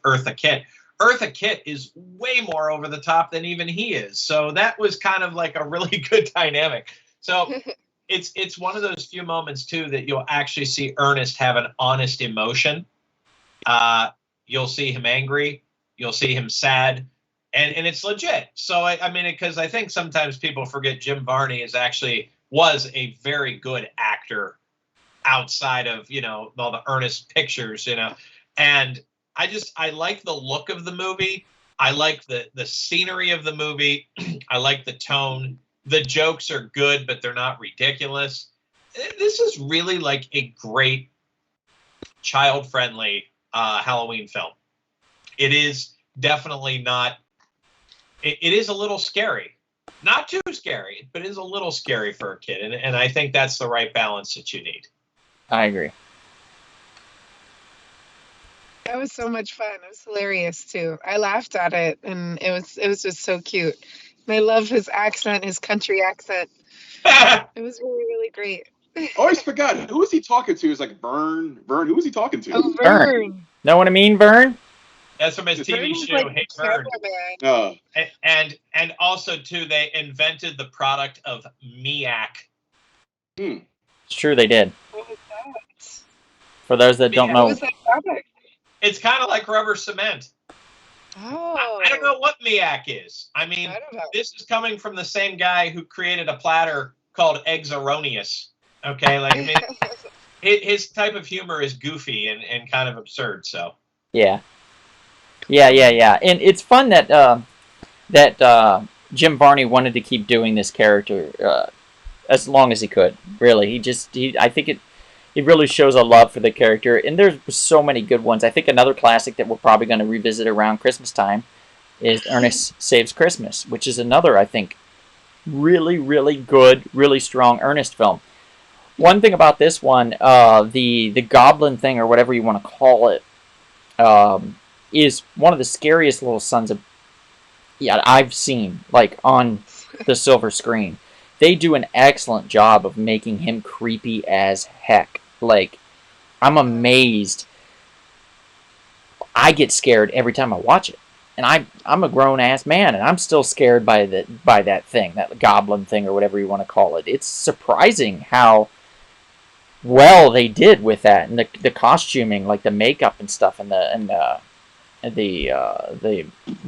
Eartha Kitt. Eartha Kitt is way more over the top than even he is, so that was kind of like a really good dynamic. So it's one of those few moments too that you'll actually see Ernest have an honest emotion. You'll see him angry, you'll see him sad. And it's legit. So, I mean, because I think sometimes people forget Jim Varney was a very good actor outside of, all the Ernest pictures, And I like the look of the movie. I like the scenery of the movie. I like the tone. The jokes are good, but they're not ridiculous. This is really like a great child-friendly Halloween film. It is definitely not. It is a little scary. Not too scary, but it is a little scary for a kid. And I think that's the right balance that you need. I agree. That was so much fun. It was hilarious too. I laughed at it, and it was just so cute. And I love his accent, his country accent. It was really, really great. I always forgot. Who was he talking to? It's like Vern. Who was he talking to? Oh, Vern. Vern. Know what I mean, Vern? That's from his TV Vern's show, like Hey the Vern. cameraman. And also, too, they invented the product of Miak. It's true, they did. What was that? For those that don't Yeah. know. What was that product? It's kind of like rubber cement. Oh. I don't know what Miak is. I mean, I don't know. this is coming from the same guy who created a platter called Eggs Erroneous. Okay, like I mean, his type of humor is goofy and kind of absurd. So Yeah. And it's fun that Jim Varney wanted to keep doing this character as long as he could. Really, I think it really shows a love for the character. And there's so many good ones. I think another classic that we're probably going to revisit around Christmas time is Ernest Saves Christmas, which is another, I think, really, really good, really strong Ernest film. One thing about this one, the goblin thing or whatever you want to call it, is one of the scariest little sons of I've seen, like, on the silver screen. They do an excellent job of making him creepy as heck. Like, I'm amazed. I get scared every time I watch it. And I'm a grown-ass man, and I'm still scared by that thing, that goblin thing or whatever you want to call it. It's surprising how well they did with that, and the costuming, like the makeup and stuff, and the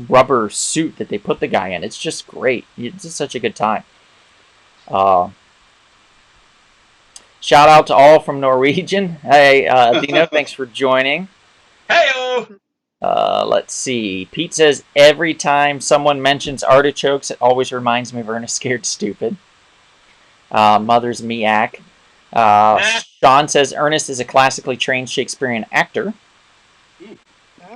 rubber suit that they put the guy in. It's just great. It's just such a good time. Shout out to all from Norwegian. Hey, Dino, thanks for joining. Hey-o! Let's see. Pete says, every time someone mentions artichokes, it always reminds me of Ernest Scared Stupid. Mother's Miak. Sean says, Ernest is a classically trained Shakespearean actor.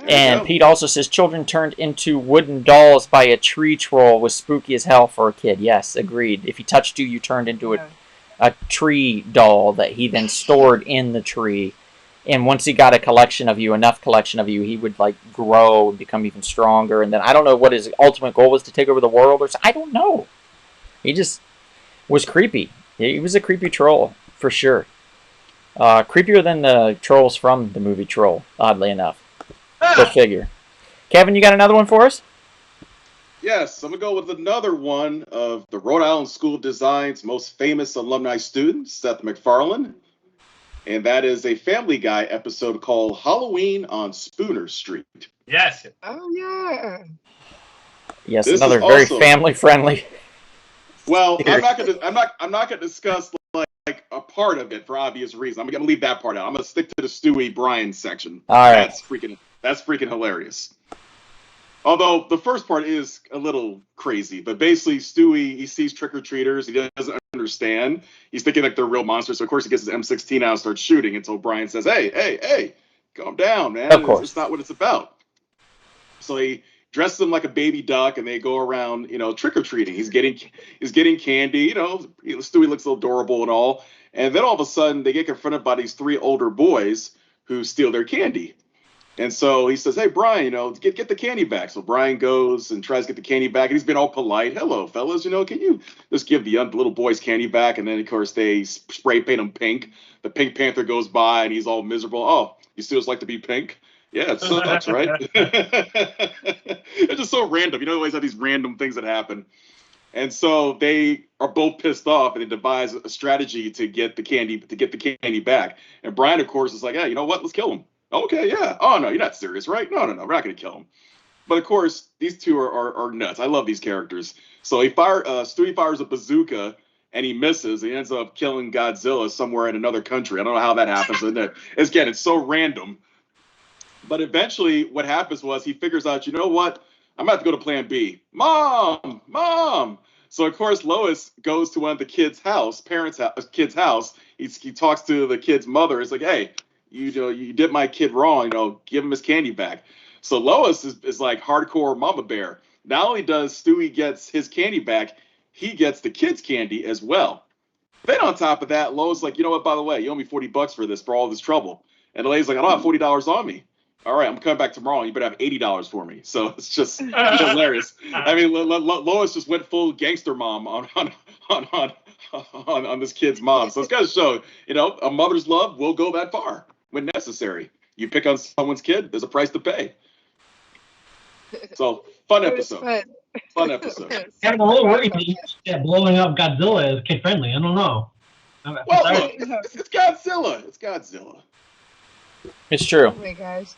And Pete also says, children turned into wooden dolls by a tree troll was spooky as hell for a kid. Yes, agreed. If he touched you, you turned into a tree doll that he then stored in the tree. And once he got enough collection of you, he would like grow and become even stronger. And then I don't know what his ultimate goal was, to take over the world or something. I don't know. He just was creepy. He was a creepy troll for sure. Creepier than the trolls from the movie Troll, oddly enough. Go figure. Kevin, you got another one for us? Yes, I'm going to go with another one of the Rhode Island School of Design's most famous alumni student, Seth MacFarlane. And that is a Family Guy episode called Halloween on Spooner Street. Yes. Oh, yeah. Yes, this another very family-friendly. Well, I'm not gonna discuss like a part of it for obvious reasons. I'm gonna leave that part out. I'm gonna stick to the Stewie Brian section. All right. That's freaking hilarious. Although the first part is a little crazy, but basically Stewie, he sees trick-or-treaters, he doesn't understand. He's thinking like they're real monsters, so of course he gets his M16 out and starts shooting until Brian says, hey, calm down, man. Of course. It's not what it's about. So he dresses him like a baby duck and they go around, trick-or-treating. He's getting candy, Stewie looks a little adorable and all. And then all of a sudden they get confronted by these three older boys who steal their candy. And so he says, "Hey, Brian, get the candy back." So Brian goes and tries to get the candy back, and he's been all polite. "Hello, fellas, can you just give the little boy's candy back?" And then, of course, they spray paint him pink. The Pink Panther goes by, and he's all miserable. "Oh, you still just like to be pink?" "Yeah, it sucks, right?" It's just so random. You always have these random things that happen. And so they are both pissed off, and they devise a strategy to get the candy back. And Brian, of course, is like, "Hey, you know what? Let's kill him." "Okay, yeah." "Oh no, you're not serious, right?" No, we're not going to kill him." But of course, these two are nuts. I love these characters. So Stewie fires a bazooka, and he misses. He ends up killing Godzilla somewhere in another country. I don't know how that happens. And again, it's so random. But eventually, what happens was he figures out, you know what? I'm about to go to Plan B. Mom. So of course, Lois goes to one of the kids' kid's house. He talks to the kid's mother. It's like, "Hey, you did my kid wrong. Give him his candy back." So Lois is like hardcore mama bear. Not only does Stewie gets his candy back, he gets the kid's candy as well. Then on top of that, Lois is like, "You know what? By the way, you owe me $40 for all this trouble." And the lady's like, "I don't have $40 on me." "All right, I'm coming back tomorrow. You better have $80 for me." So it's just hilarious. I mean, Lois just went full gangster mom on this kid's mom. So it's got to show, a mother's love will go that far when necessary. You pick on someone's kid, there's a price to pay. So fun episode. Fun episode. I'm a little worried that blowing up Godzilla is kid friendly. I don't know. Well, look, it's Godzilla. It's Godzilla. It's true. Oh my gosh.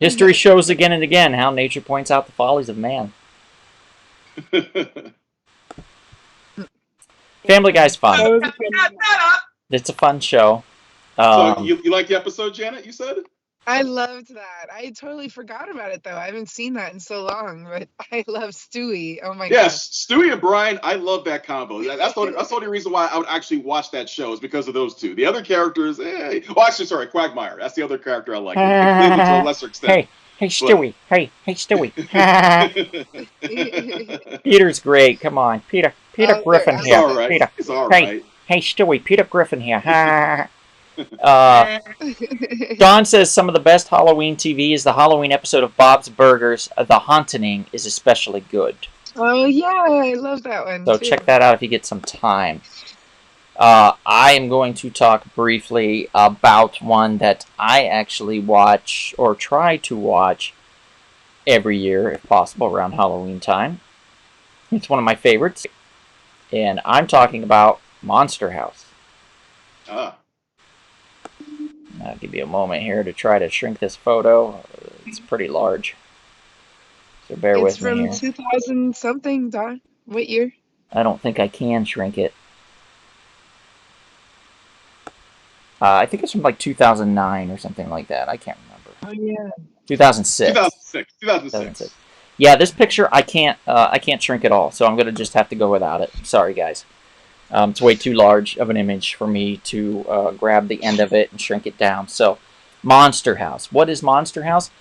History shows again and again how nature points out the follies of man. Family Guy's fun. It's a fun show. So you like the episode, Janet, you said? I loved that. I totally forgot about it, though. I haven't seen that in so long, but I love Stewie. Oh, my God. Yes, Stewie and Brian, I love that combo. That's the only reason why I would actually watch that show is because of those two. The other characters, Quagmire. That's the other character I like. Completely to a lesser extent. Hey, Stewie. Hey, Stewie. Peter's great. Come on. Peter Griffin here. All right. Peter. He's all right. Hey, Stewie. Peter Griffin here. Don says some of the best Halloween TV is the Halloween episode of Bob's Burgers. The Haunting is especially good. Oh, yeah. I love that one, So too. check that out if you get some time. I am going to talk briefly about one that I actually watch, or try to watch, every year, if possible, around Halloween time. It's one of my favorites. And I'm talking about Monster House. I'll give you a moment here to try to shrink this photo. It's pretty large. So bear with me here. It's from 2000-something, Don. What year? I don't think I can shrink it. I think it's from like 2009 or something like that. I can't remember. Oh, yeah. 2006. 2006. Yeah, this picture I can't shrink at all, so I'm gonna just have to go without it. Sorry, guys. It's way too large of an image for me to grab the end of it and shrink it down. So, Monster House. What is Monster House?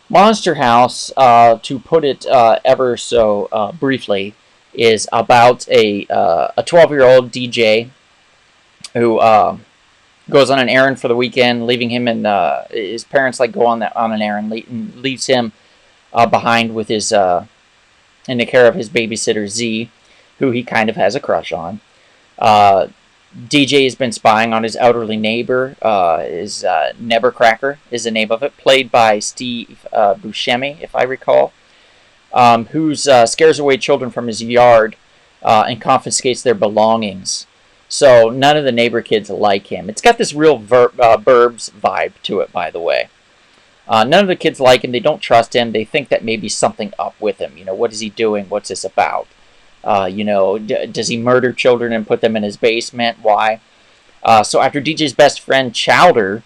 Monster House, to put it ever so briefly, is about a 12-year-old DJ who goes on an errand for the weekend, leaving him and his parents go on an errand, and leaves him behind with his in the care of his babysitter Z, who he kind of has a crush on. DJ has been spying on his elderly neighbor. His Nevercracker is the name of it, played by Steve Buscemi, if I recall, who scares away children from his yard and confiscates their belongings. So none of the neighbor kids like him. It's got this real Burbs vibe to it, by the way. None of the kids like him. They don't trust him. They think that maybe something up with him. What is he doing? What's this about? Does he murder children and put them in his basement? Why? So after DJ's best friend, Chowder,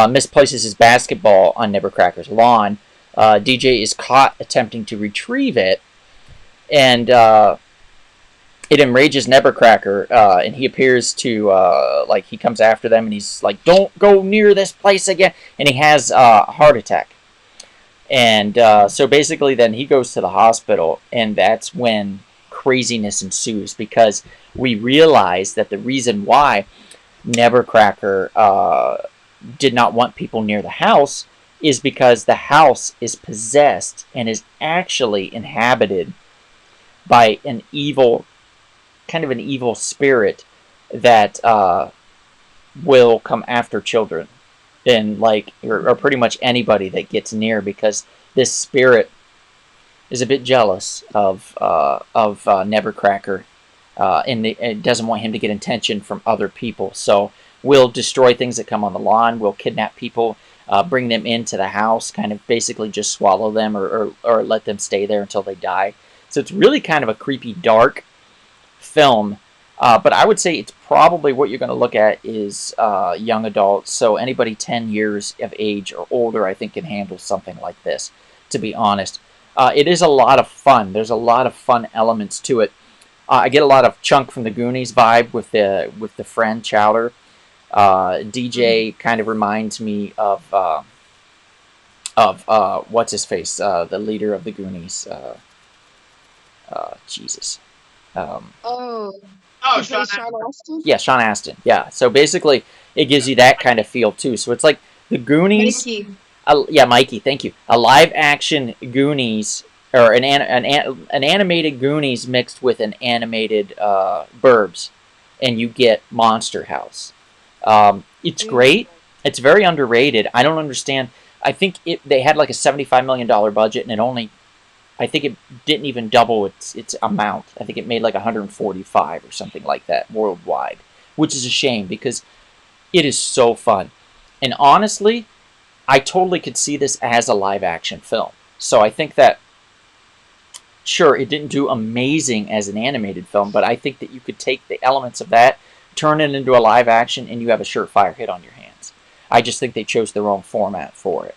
misplaces his basketball on Nevercracker's lawn, DJ is caught attempting to retrieve it, and it enrages Nevercracker, and he appears to, he comes after them, and he's like, "Don't go near this place again," and he has a heart attack. And so basically then he goes to the hospital, and that's when craziness ensues, because we realize that the reason why Nevercracker did not want people near the house is because the house is possessed and is actually inhabited by an evil, kind of an evil spirit that will come after children and like or pretty much anybody that gets near, because this spirit is a bit jealous of Nevercracker, and it doesn't want him to get attention from other people. So we'll destroy things that come on the lawn. We'll kidnap people, bring them into the house, kind of basically just swallow them or let them stay there until they die. So it's really kind of a creepy, dark film. But I would say it's probably what you're going to look at is young adults. So anybody 10 years of age or older, I think, can handle something like this, to be honest. It is a lot of fun. There's a lot of fun elements to it. I get a lot of Chunk from the Goonies vibe with the friend Chowder. DJ kind of reminds me of what's his face, the leader of the Goonies. Jesus. Sean Astin? Yeah, Sean Astin. Yeah. So basically, it gives you that kind of feel too. So it's like the Goonies. Mikey. Yeah, Mikey. Thank you. A live-action Goonies, or an animated Goonies mixed with an animated Burbs, and you get Monster House. It's great. It's very underrated. I don't understand. I think they had like a $75 million budget, and I think it didn't even double its amount. I think it made like 145 or something like that worldwide, which is a shame because it is so fun. And honestly, I totally could see this as a live-action film. So I think that, sure, it didn't do amazing as an animated film, but I think that you could take the elements of that, turn it into a live-action, and you have a surefire hit on your hands. I just think they chose the wrong format for it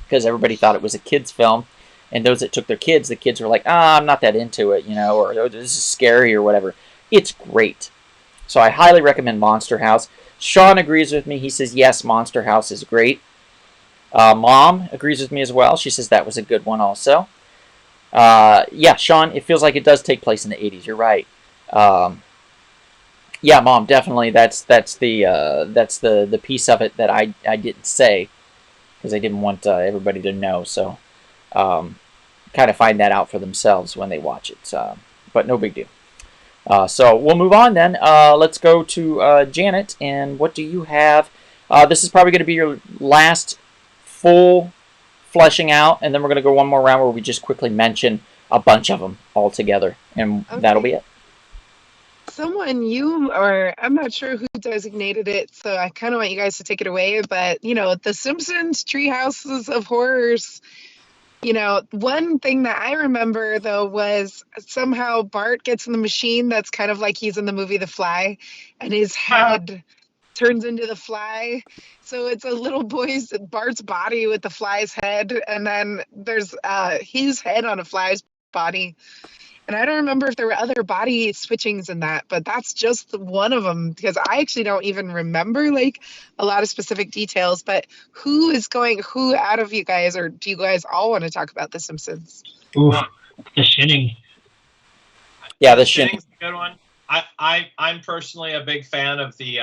because everybody thought it was a kid's film. And those that took their kids, the kids were like, I'm not that into it, or oh, this is scary or whatever. It's great. So I highly recommend Monster House. Sean agrees with me. He says, yes, Monster House is great. Mom agrees with me as well. She says that was a good one also. Yeah, Sean, it feels like it does take place in the 80s. You're right. Yeah, Mom, definitely. That's the piece of it that I didn't say because I didn't want everybody to know. So kind of find that out for themselves when they watch it. But no big deal. So we'll move on then. Let's go to Janet. And what do you have? This is probably going to be your last full fleshing out, and then we're going to go one more round where we just quickly mention a bunch of them all together, and that'll be it. Someone I'm not sure who designated it, so I kind of want you guys to take it away, but, The Simpsons Treehouses of Horrors. One thing that I remember, though, was somehow Bart gets in the machine that's kind of like he's in the movie The Fly, and his head turns into the fly. So it's a little Bart's body with the fly's head, and then there's his head on a fly's body. And I don't remember if there were other body switchings in that, but that's just one of them, because I actually don't even remember like a lot of specific details. But who out of you guys, or do you guys all want to talk about The Simpsons? Ooh, The Shining. Yeah, The Shining's a good one. I'm personally a big fan of the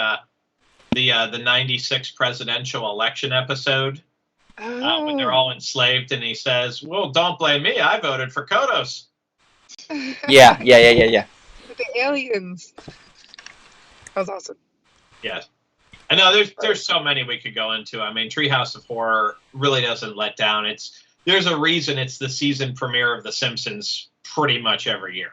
96 presidential election episode when they're all enslaved, and he says, "Well, don't blame me. I voted for Kodos." Yeah. With the aliens. That was awesome. Yes. I know there's so many we could go into. I mean, Treehouse of Horror really doesn't let down. There's a reason it's the season premiere of The Simpsons pretty much every year.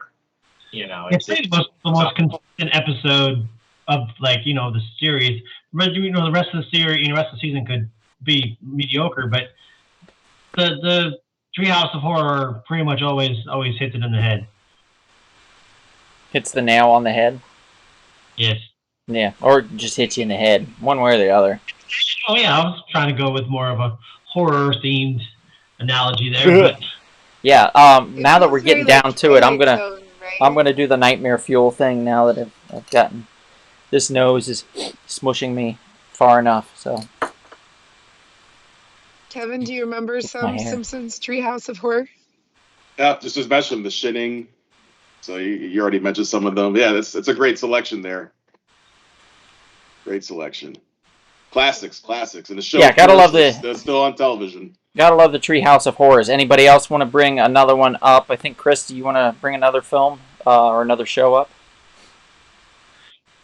It's the most consistent episode of the series. The rest of the series, the rest of the season could be mediocre, but the Treehouse of Horror pretty much always hits it in the head. Hits the nail on the head? Yes. Yeah, or just hits you in the head, one way or the other. Oh yeah, I was trying to go with more of a horror-themed analogy there. But yeah, now that we're getting down to it, I'm gonna do the nightmare fuel thing now that I've gotten this nose is smushing me far enough. So, Kevin, do you remember some Simpsons Treehouse of Horror? Yeah, just as mentioned, The Shining. So you already mentioned some of them. Yeah, it's a great selection there. Great selection. Classics, and the show. Yeah, gotta love that's still on television. Gotta love the Treehouse of Horrors. Anybody else want to bring another one up? I think, Chris, do you want to bring another film or another show up?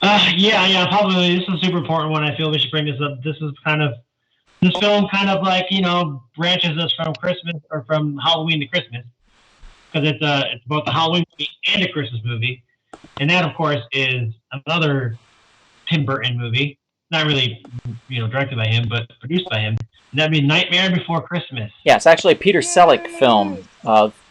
Yeah, probably. This is a super important one. I feel we should bring this up. This film kind of like, branches us from Christmas or from Halloween to Christmas, because it's both a Halloween movie and a Christmas movie, and that of course is another Tim Burton movie. Not really, directed by him, but produced by him. And that'd be Nightmare Before Christmas. Yeah, it's actually a Peter Selleck film.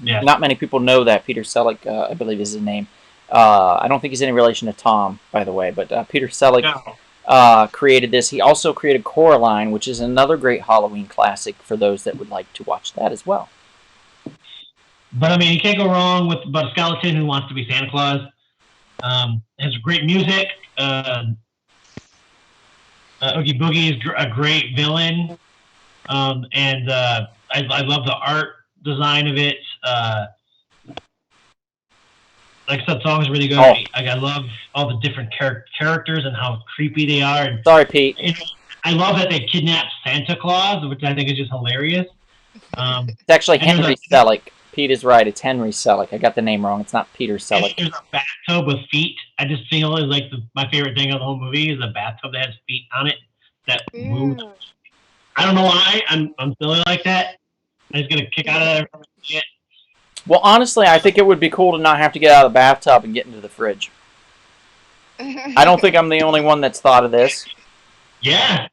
Yeah. Not many people know that. Peter Selleck, I believe, is his name. I don't think he's any relation to Tom, by the way, but Peter Selleck created this. He also created Coraline, which is another great Halloween classic for those that would like to watch that as well. But I mean, you can't go wrong with about a skeleton who wants to be Santa Claus. It has great music. Oogie Boogie is a great villain, and I love the art design of it. Like I said, songs are really good. Oh. I love all the different characters and how creepy they are. And, Sorry, Pete. I love that they kidnapped Santa Claus, which I think is just hilarious. It's actually Henry Selleck. Pete is right. It's Henry Selleck. I got the name wrong. It's not Peter Selleck. There's a bathtub with feet. I just feel is like my favorite thing of the whole movie is a bathtub that has feet on it that moves. I don't know why. I'm silly like that. I'm just gonna kick out of that shit. Well, honestly, I think it would be cool to not have to get out of the bathtub and get into the fridge. I don't think I'm the only one that's thought of this. Yeah.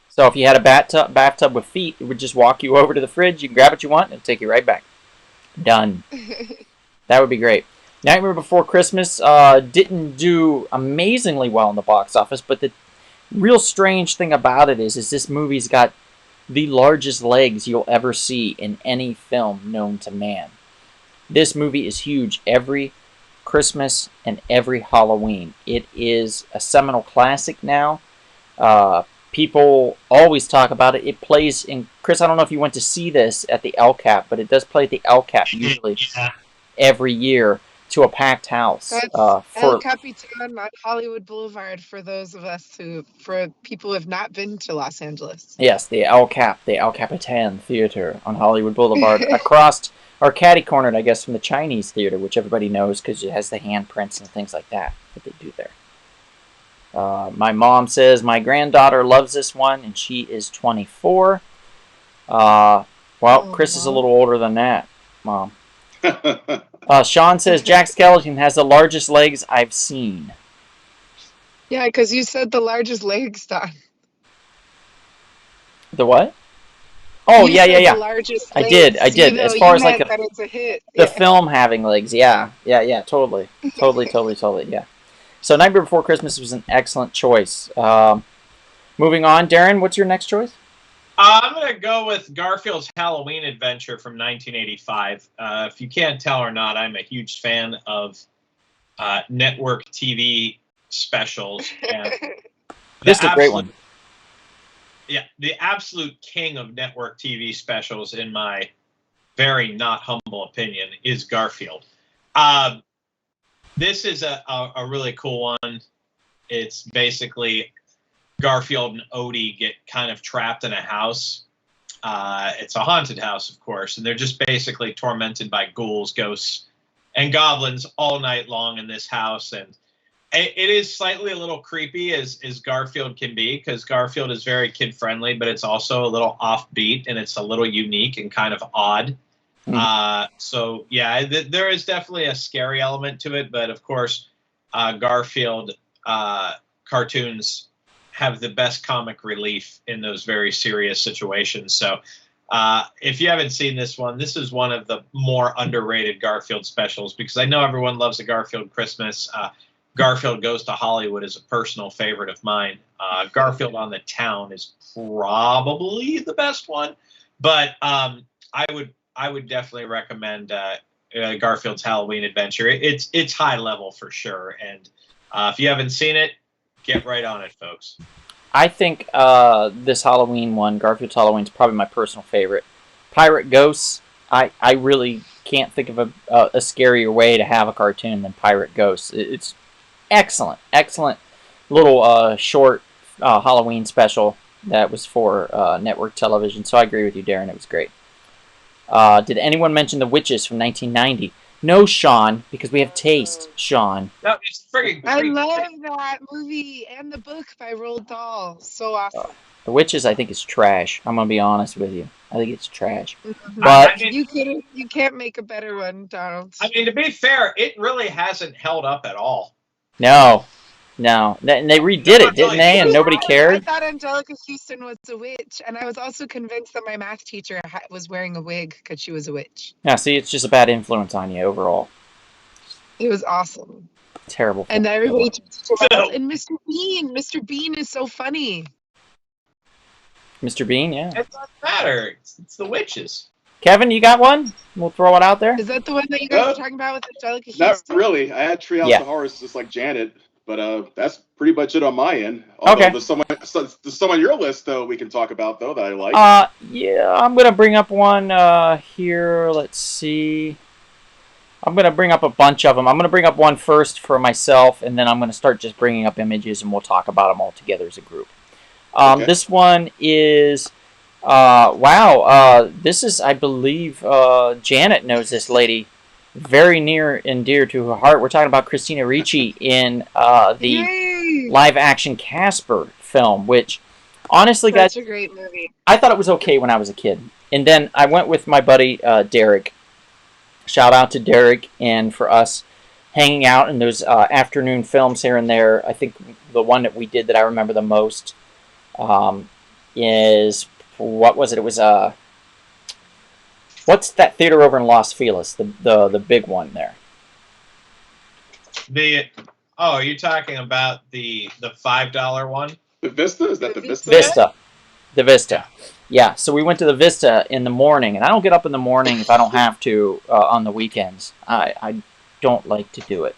So if you had a bathtub with feet, it would just walk you over to the fridge. You can grab what you want, and it'll take you right back. Done. That would be great. Nightmare Before Christmas didn't do amazingly well in the box office, but the real strange thing about it is this movie's got the largest legs you'll ever see in any film known to man. This movie is huge every Christmas and every Halloween. It is a seminal classic now. People always talk about it. It plays in... Chris, I don't know if you went to see this at the LCAP, but it does play at the LCAP usually every year to a packed house. That's El Capitan on Hollywood Boulevard for those of us for people who have not been to Los Angeles. Yes, the El Capitan Theater on Hollywood Boulevard, across or catty-cornered, I guess, from the Chinese theater, which everybody knows because it has the handprints and things like that they do there. My mom says my granddaughter loves this one, and she is 24. Chris is a little older than that, Mom. Sean says Jack Skellington has the largest legs I've seen. Yeah, because you said the largest legs, Don. The what? Oh, yeah. The largest I legs. did. As far as like that it's a hit. The film having legs, yeah, totally, yeah. So Nightmare Before Christmas was an excellent choice. Moving on, Darren, what's your next choice? I'm going to go with Garfield's Halloween Adventure from 1985. If you can't tell or not, I'm a huge fan of network TV specials. And this is a great one. Yeah, the absolute king of network TV specials, in my very not humble opinion, is Garfield. This is a really cool one. It's basically Garfield and Odie get kind of trapped in a house. It's a haunted house, of course, and they're just basically tormented by ghouls, ghosts, and goblins all night long in this house. And it is slightly a little creepy as Garfield can be, because Garfield is very kid-friendly, but it's also a little offbeat, and it's a little unique and kind of odd. So, yeah, there is definitely a scary element to it, but, of course, Garfield cartoons have the best comic relief in those very serious situations. So if you haven't seen this one, this is one of the more underrated Garfield specials, because I know everyone loves a Garfield Christmas. Garfield Goes to Hollywood is a personal favorite of mine. Garfield on the Town is probably the best one, but I would definitely recommend Garfield's Halloween Adventure. It's high level for sure, and if you haven't seen it, get right on it, folks. I think this Halloween one, Garfield's Halloween, is probably my personal favorite. Pirate Ghosts, I really can't think of a scarier way to have a cartoon than Pirate Ghosts. It's excellent little short Halloween special that was for network television. So I agree with you, Darren. It was great. Did anyone mention The Witches from 1990? No, Sean, because we have taste, Sean. No, it's friggin' I creepy. love that movie and the book by Roald Dahl. So awesome. The Witches, I think, is trash. I'm gonna be honest with you. I think it's trash. Mhm. But I mean, You can't make a better one, Donald. I mean, to be fair, it really hasn't held up at all. no. And they redid it, didn't they? And nobody I cared. thought Angelica Houston was a witch, and I was also convinced that my math teacher was wearing a wig because she was a witch. Yeah, see, it's just a bad influence on you overall. It was awesome. Terrible. And everybody teaches him So- and Mr. Bean. Mr. Bean is so funny. Mr. Bean, yeah. It doesn't matter. It's the witches. Kevin, you got one? We'll throw it out there. Is that the one that you guys are talking about with Angelica Not Houston? really. I had Treehouse Yeah. of Horrors just like Janet, but that's pretty much it on my end. Although Okay. there's some on your list though we can talk about though that I like. Yeah, I'm gonna bring up one here. Let's see. I'm gonna bring up a bunch of them. I'm gonna bring up one first for myself, and then I'm gonna start just bringing up images, and we'll talk about them all together as a group. Okay. This one is, wow. This is, I believe, Janet knows this lady, very near and dear to her heart. We're talking about Christina Ricci in the Yay! live-action Casper film, which, honestly, guys, Such a great movie. I thought it was okay when I was a kid. And then I went with my buddy Derek. Shout out to Derek, and for us hanging out in those afternoon films here and there. I think the one that we did that I remember the most is, what was it? It was what's that theater over in Los Feliz? The big one there. Are you talking about the $5 one? The Vista? Is that the Vista? Vista. The Vista. Yeah, so we went to the Vista in the morning, and I don't get up in the morning if I don't have to on the weekends. I don't like to do it.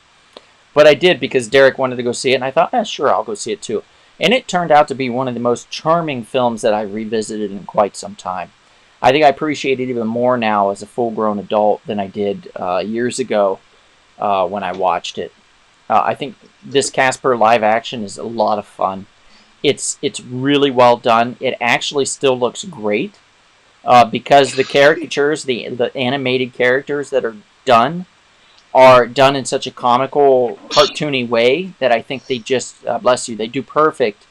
But I did because Derek wanted to go see it, and I thought, sure, I'll go see it too. And it turned out to be one of the most charming films that I revisited in quite some time. I think I appreciate it even more now as a full-grown adult than I did years ago when I watched it. I think this Casper live action is a lot of fun. It's really well done. It actually still looks great because the caricatures, the animated characters that are done in such a comical, cartoony way that I think they just, bless you, they do perfect,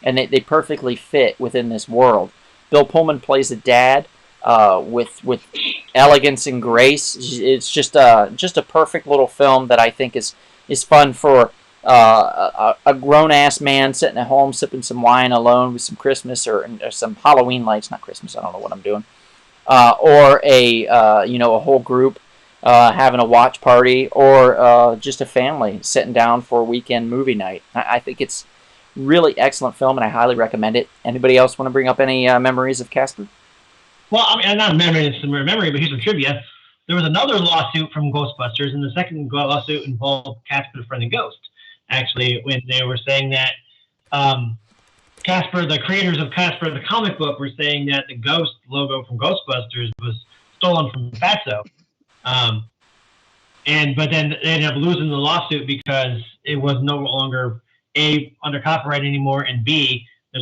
and they perfectly fit within this world. Bill Pullman plays a dad with elegance and grace. It's just a perfect little film that I think is fun for a grown-ass man sitting at home sipping some wine alone with some Christmas or some Halloween lights. Not Christmas, I don't know what I'm doing. Or a whole group having a watch party, or just a family sitting down for a weekend movie night. I think it's really excellent film, and I highly recommend it. Anybody else want to bring up any memories of Casper? Well, I mean, not memory, but here's some trivia. There was another lawsuit from Ghostbusters, and the second lawsuit involved Casper the Friendly Ghost. Actually, when they were saying that Casper, the creators of Casper, the comic book, were saying that the ghost logo from Ghostbusters was stolen from Fatso. But then they ended up losing the lawsuit because it was no longer A, under copyright anymore, and B, the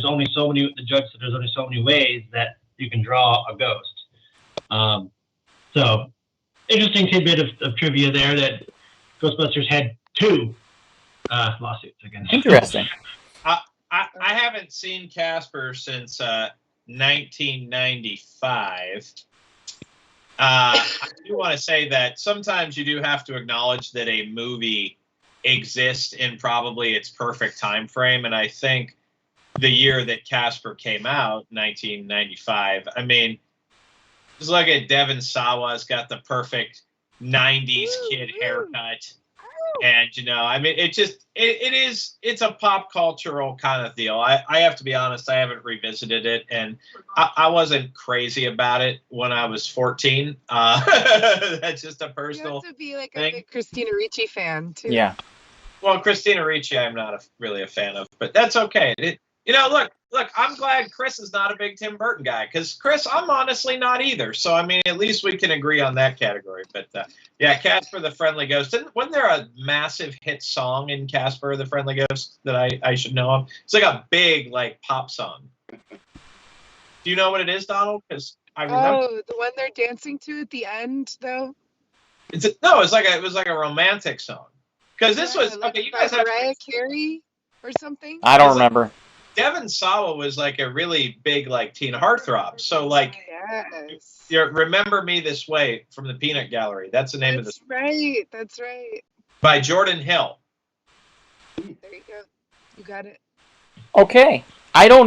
judge said there's only so many ways that you can draw a ghost. So, interesting tidbit of trivia there that Ghostbusters had two lawsuits against. Interesting. I haven't seen Casper since 1995. I do want to say that sometimes you do have to acknowledge that a movie exists in probably its perfect time frame, and I think the year that Casper came out, 1995, I mean, just look at Devon Sawa's got the perfect 90s kid haircut. And, I mean, it's a pop cultural kind of deal. I have to be honest, I haven't revisited it, and I wasn't crazy about it when I was 14. That's just a personal You have to be like thing. a big Christina Ricci fan, too. Yeah. Well, Christina Ricci, I'm not really a fan of, but that's okay. Look, I'm glad Chris is not a big Tim Burton guy, because Chris, I'm honestly not either. So, I mean, at least we can agree on that category. But, yeah, Casper the Friendly Ghost. Wasn't there a massive hit song in Casper the Friendly Ghost that I should know of? It's like a big, like, pop song. Do you know what it is, Donald? Because I remember. Oh, the one they're dancing to at the end, though? It was like a romantic song. Because this was, like okay, you guys have. Mariah Carey or something? I don't remember. Devon Sawa was like a really big like teen heartthrob. So like, yes. Remember Me This Way from the Peanut Gallery. That's the name of the. That's right. By Jordan Hill. There you go. You got it. Okay. I don't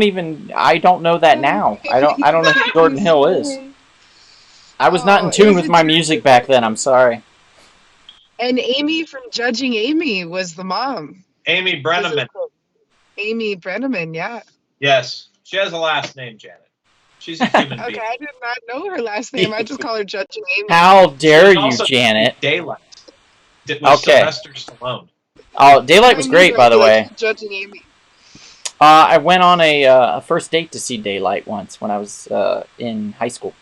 know that now. I don't know who Jordan Hill is. I was not in tune with my music back then. I'm sorry. And Amy from Judging Amy was the mom. Amy Brenneman. Amy Brenneman, yeah. Yes. She has a last name, Janet. She's a human being. Okay, I did not know her last name. I just call her Judging Amy. How dare you, Janet? Daylight. With Okay. Sylvester Stallone. Oh, Daylight was great, by the way. Judging Amy. I went on a first date to see Daylight once when I was in high school.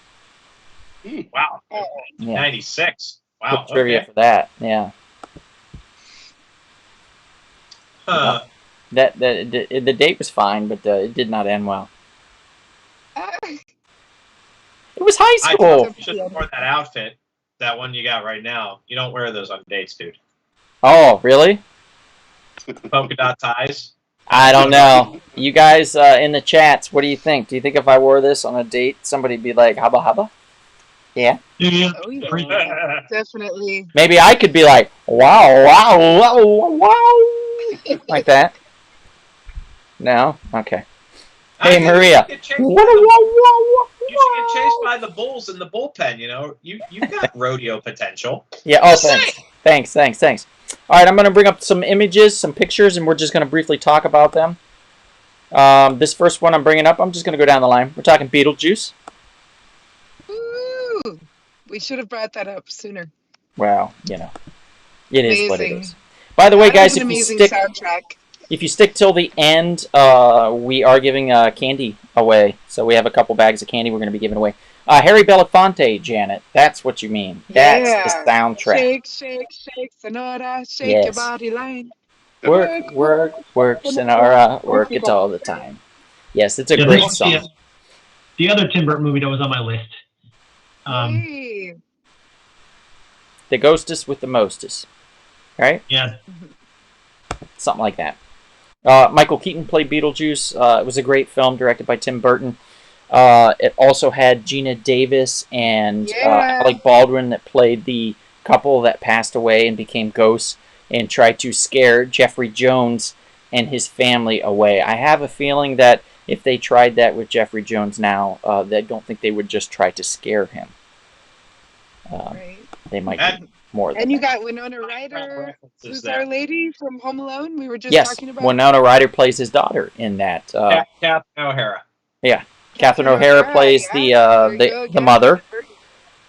Wow. Yeah. 96. Wow. Trivia for that. Yeah. Huh. The date was fine, but it did not end well. It was high school. You should have worn that outfit, that one you got right now. You don't wear those on dates, dude. Oh, really? Polka dot ties. I don't know. You guys in the chats, what do you think? Do you think if I wore this on a date, somebody'd be like, haba haba? Yeah? Yeah. Oh, yeah. Definitely. Maybe I could be like, wow, wow, wow, wow. Like that. No? Okay. Hey, Maria. You should get chased by the bulls in the bullpen, you know. You've got rodeo potential. Yeah, oh, thanks. All right, I'm going to bring up some images, some pictures, and we're just going to briefly talk about them. This first one I'm bringing up, I'm just going to go down the line. We're talking Beetlejuice. Ooh, we should have brought that up sooner. Well, you know, it is what it Amazing. is. By the way, That guys, was an if you amazing stick... soundtrack. If you stick till the end, we are giving candy away. So we have a couple bags of candy we're going to be giving away. Harry Belafonte, Janet. That's what you mean. That's the soundtrack. Shake, shake, shake, Sonora. Shake your body line. Work, Sonora. Work it all the time. Yes, it's a great song. The other Tim Burton movie that was on my list. Hey. The Ghostest with the Mostest. Right? Yeah. Something like that. Michael Keaton played Beetlejuice. It was a great film directed by Tim Burton. It also had Gina Davis and Alec Baldwin that played the couple that passed away and became ghosts and tried to scare Jeffrey Jones and his family away. I have a feeling that if they tried that with Jeffrey Jones now, I don't think they would just try to scare him. Right. They might do more than And you that. got Winona Ryder, who's our lady from Home Alone. We were just talking about. Winona Ryder plays his daughter in that. Catherine O'Hara. Yeah. Catherine O'Hara plays the mother.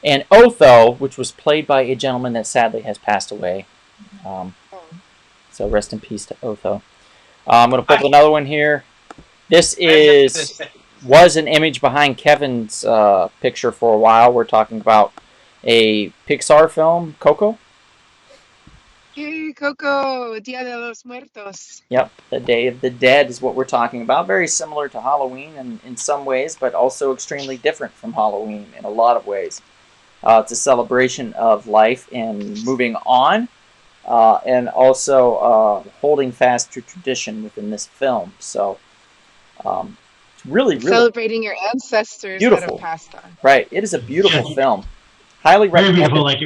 And Otho, which was played by a gentleman that sadly has passed away. So rest in peace to Otho. I'm going to pull up another one here. This was an image behind Kevin's picture for a while. We're talking about a Pixar film, Coco. Hey, Coco, Dia de los Muertos. Yep, the Day of the Dead is what we're talking about. Very similar to Halloween in some ways, but also extremely different from Halloween in a lot of ways. It's a celebration of life and moving on, and also holding fast to tradition within this film. So, it's really Celebrating your ancestors beautiful. that have passed on. Right, it is a beautiful film. Highly Very recommended. beautiful. Like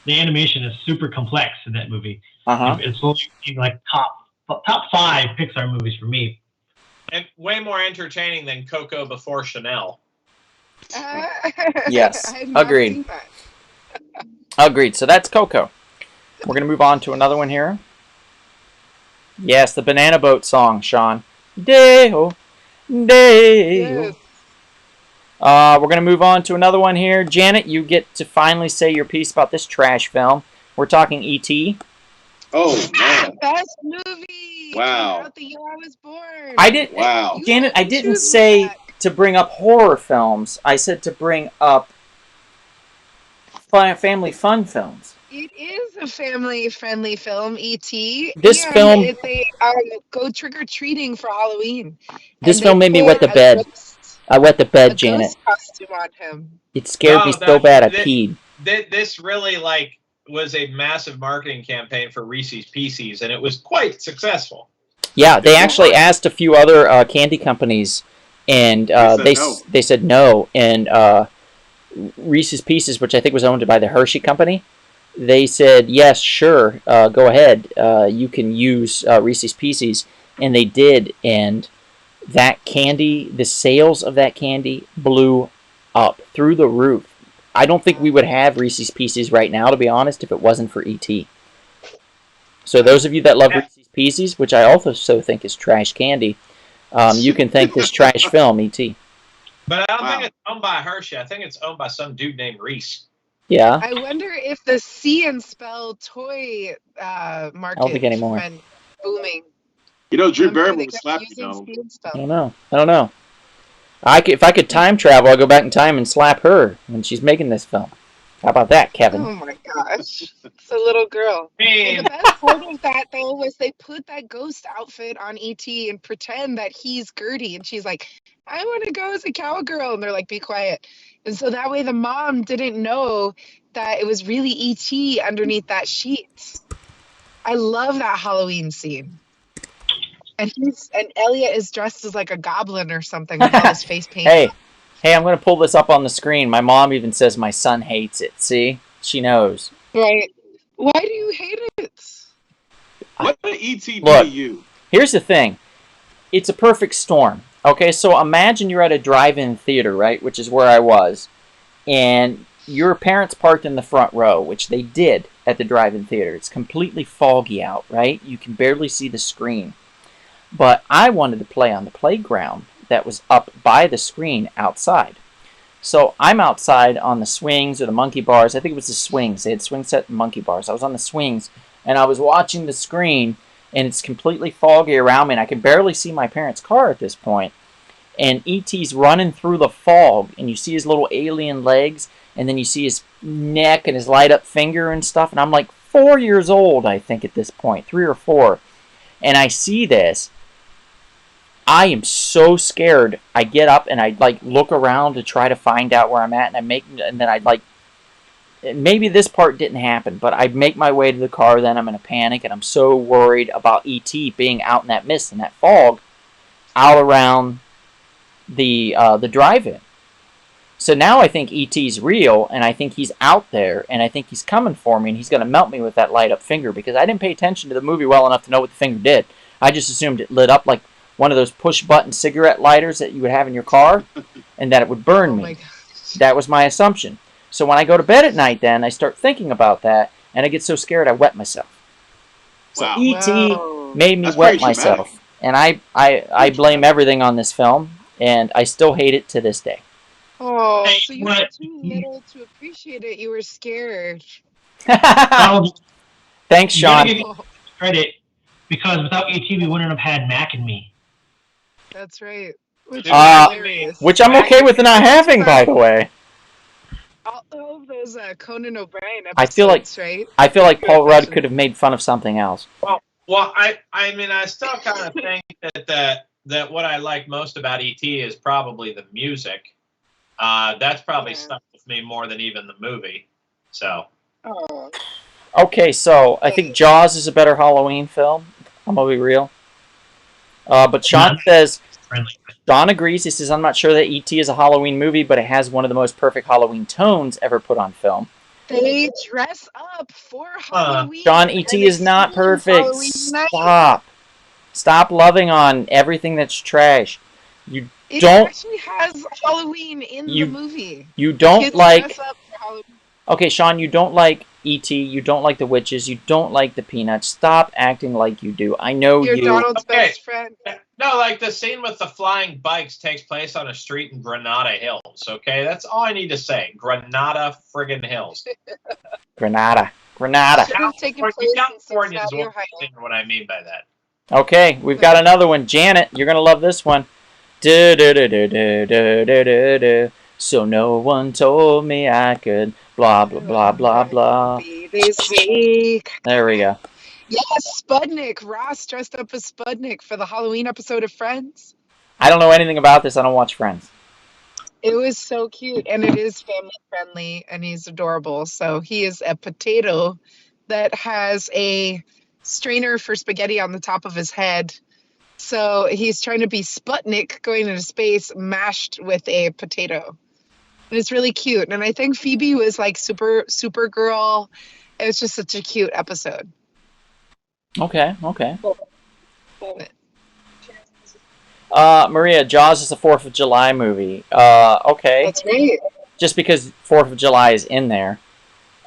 the animation is super complex in that movie. It's like top 5 Pixar movies for me. And way more entertaining than Coco before Chanel. Yes, I have not agreed. seen that. Agreed. So that's Coco. We're going to move on to another one here. Yes, the Banana Boat song, Sean. Day-ho, day-ho. Yes. We're going to move on to another one here. Janet, you get to finally say your piece about this trash film. We're talking E.T. Oh, man. Best movie. It Wow. came out the year I was born. I didn't, Wow. You Janet. have I to didn't choose say that. to bring up horror films. I said to bring up family fun films. It is a family-friendly film, E.T., This and film, they go trick-or-treating for Halloween, this and they film made me put wet the bed. I wet the a bed, Janet. ghost costume on him. It scared me No, so bad I peed. This really like was a massive marketing campaign for Reese's Pieces, and it was quite successful. Yeah, they actually asked a few other candy companies, and they said no. And Reese's Pieces, which I think was owned by the Hershey Company, they said yes, sure, go ahead, you can use Reese's Pieces, and they did. And that candy, the sales of that candy blew up through the roof. I don't think we would have Reese's Pieces right now, to be honest, if it wasn't for E.T. So those of you that love Reese's Pieces, which I also think is trash candy, you can thank this trash film, E.T. But I don't think it's owned by Hershey. I think it's owned by some dude named Reese. Yeah. I wonder if the See and Spell toy market I don't think anymore. went booming. You know, Drew I'm sure Barrymore they was kept slapped. using See and Spell. I don't know. If I could time travel, I'd go back in time and slap her when she's making this film. How about that, Kevin? Oh my gosh. It's a little girl. Man. And the best part of that, though, was they put that ghost outfit on E.T. and pretend that he's Gertie. And she's like, I want to go as a cowgirl. And they're like, be quiet. And so that way the mom didn't know that it was really E.T. underneath that sheet. I love that Halloween scene. And Elliot is dressed as like a goblin or something with all his face paint. Hey, I'm going to pull this up on the screen. My mom even says my son hates it. See? She knows. Right. Why do you hate it? What did E.T. do to you? Here's the thing. It's a perfect storm. Okay, so imagine you're at a drive-in theater, right, which is where I was, and your parents parked in the front row, which they did at the drive-in theater. It's completely foggy out, right? You can barely see the screen. But I wanted to play on the playground that was up by the screen outside. So I'm outside on the swings or the monkey bars. I think it was the swings. They had swing set and monkey bars. I was on the swings, and I was watching the screen, and it's completely foggy around me, and I can barely see my parents' car at this point. And E.T.'s running through the fog, and you see his little alien legs, and then you see his neck and his light-up finger and stuff, and I'm like 4 years old, I think, at this point, 3 or 4. And I see this. I am so scared. I get up and I look around to try to find out where I'm at, and then I'd maybe this part didn't happen, but I make my way to the car. Then I'm in a panic, and I'm so worried about E.T. being out in that mist and that fog, out around the drive-in. So now I think E.T.'s real, and I think he's out there, and I think he's coming for me, and he's going to melt me with that light-up finger, because I didn't pay attention to the movie well enough to know what the finger did. I just assumed it lit up like one of those push-button cigarette lighters that you would have in your car, and that it would burn me. That was my assumption. So when I go to bed at night, then I start thinking about that, and I get so scared I wet myself. So Wow. E.T. made me That's wet pretty myself, traumatic. and I blame everything on this film, and I still hate it to this day. Oh, Hey, so you were too little to appreciate it. You were scared. Thanks, You gotta Sean. give me credit, because without E.T. we wouldn't have had Mac and Me. That's right. Which hilarious. Which I'm okay with not having, by the way. All of those Conan O'Brien episodes, I feel like right? I feel like Paul Rudd could have made fun of something else. Well, I mean, I still kind of think that what I like most about E.T. is probably the music. That's probably stuck with me more than even the movie. So. Oh. Okay, so I think Jaws is a better Halloween film. I'm gonna be real. But Sean says, Sean agrees. He says, I'm not sure that E.T. is a Halloween movie, but it has one of the most perfect Halloween tones ever put on film. They dress up for Halloween. Sean, E.T. is not perfect. Stop loving on everything that's trash. It actually has Halloween in the movie. You don't Kids like... dress up for Halloween. Okay, Sean, you don't like E.T., you don't like the witches, you don't like the Peanuts. Stop acting like you do. I know You're you... Donald's best friend. No, like the scene with the flying bikes takes place on a street in Granada Hills, okay? That's all I need to say. Granada friggin' Hills. Granada. Should have taken place in Californians Cincinnati, won't Ohio. understand what I mean by that. Okay, we've got another one. Janet, you're going to love this one. Do, do, do, do, do, do, do, do, do. So no one told me I could blah, blah, blah, blah, blah. Be this week. There we go. Yes, Spudnik. Ross dressed up as Spudnik for the Halloween episode of Friends. I don't know anything about this. I don't watch Friends. It was so cute, and it is family friendly, and he's adorable. So he is a potato that has a strainer for spaghetti on the top of his head. So he's trying to be Sputnik going into space mashed with a potato. And it's really cute. And I think Phoebe was like super girl. It was just such a cute episode. Okay, okay. Love it. Maria, Jaws is a 4th of July movie. Okay. That's right. Just because 4th of July is in there.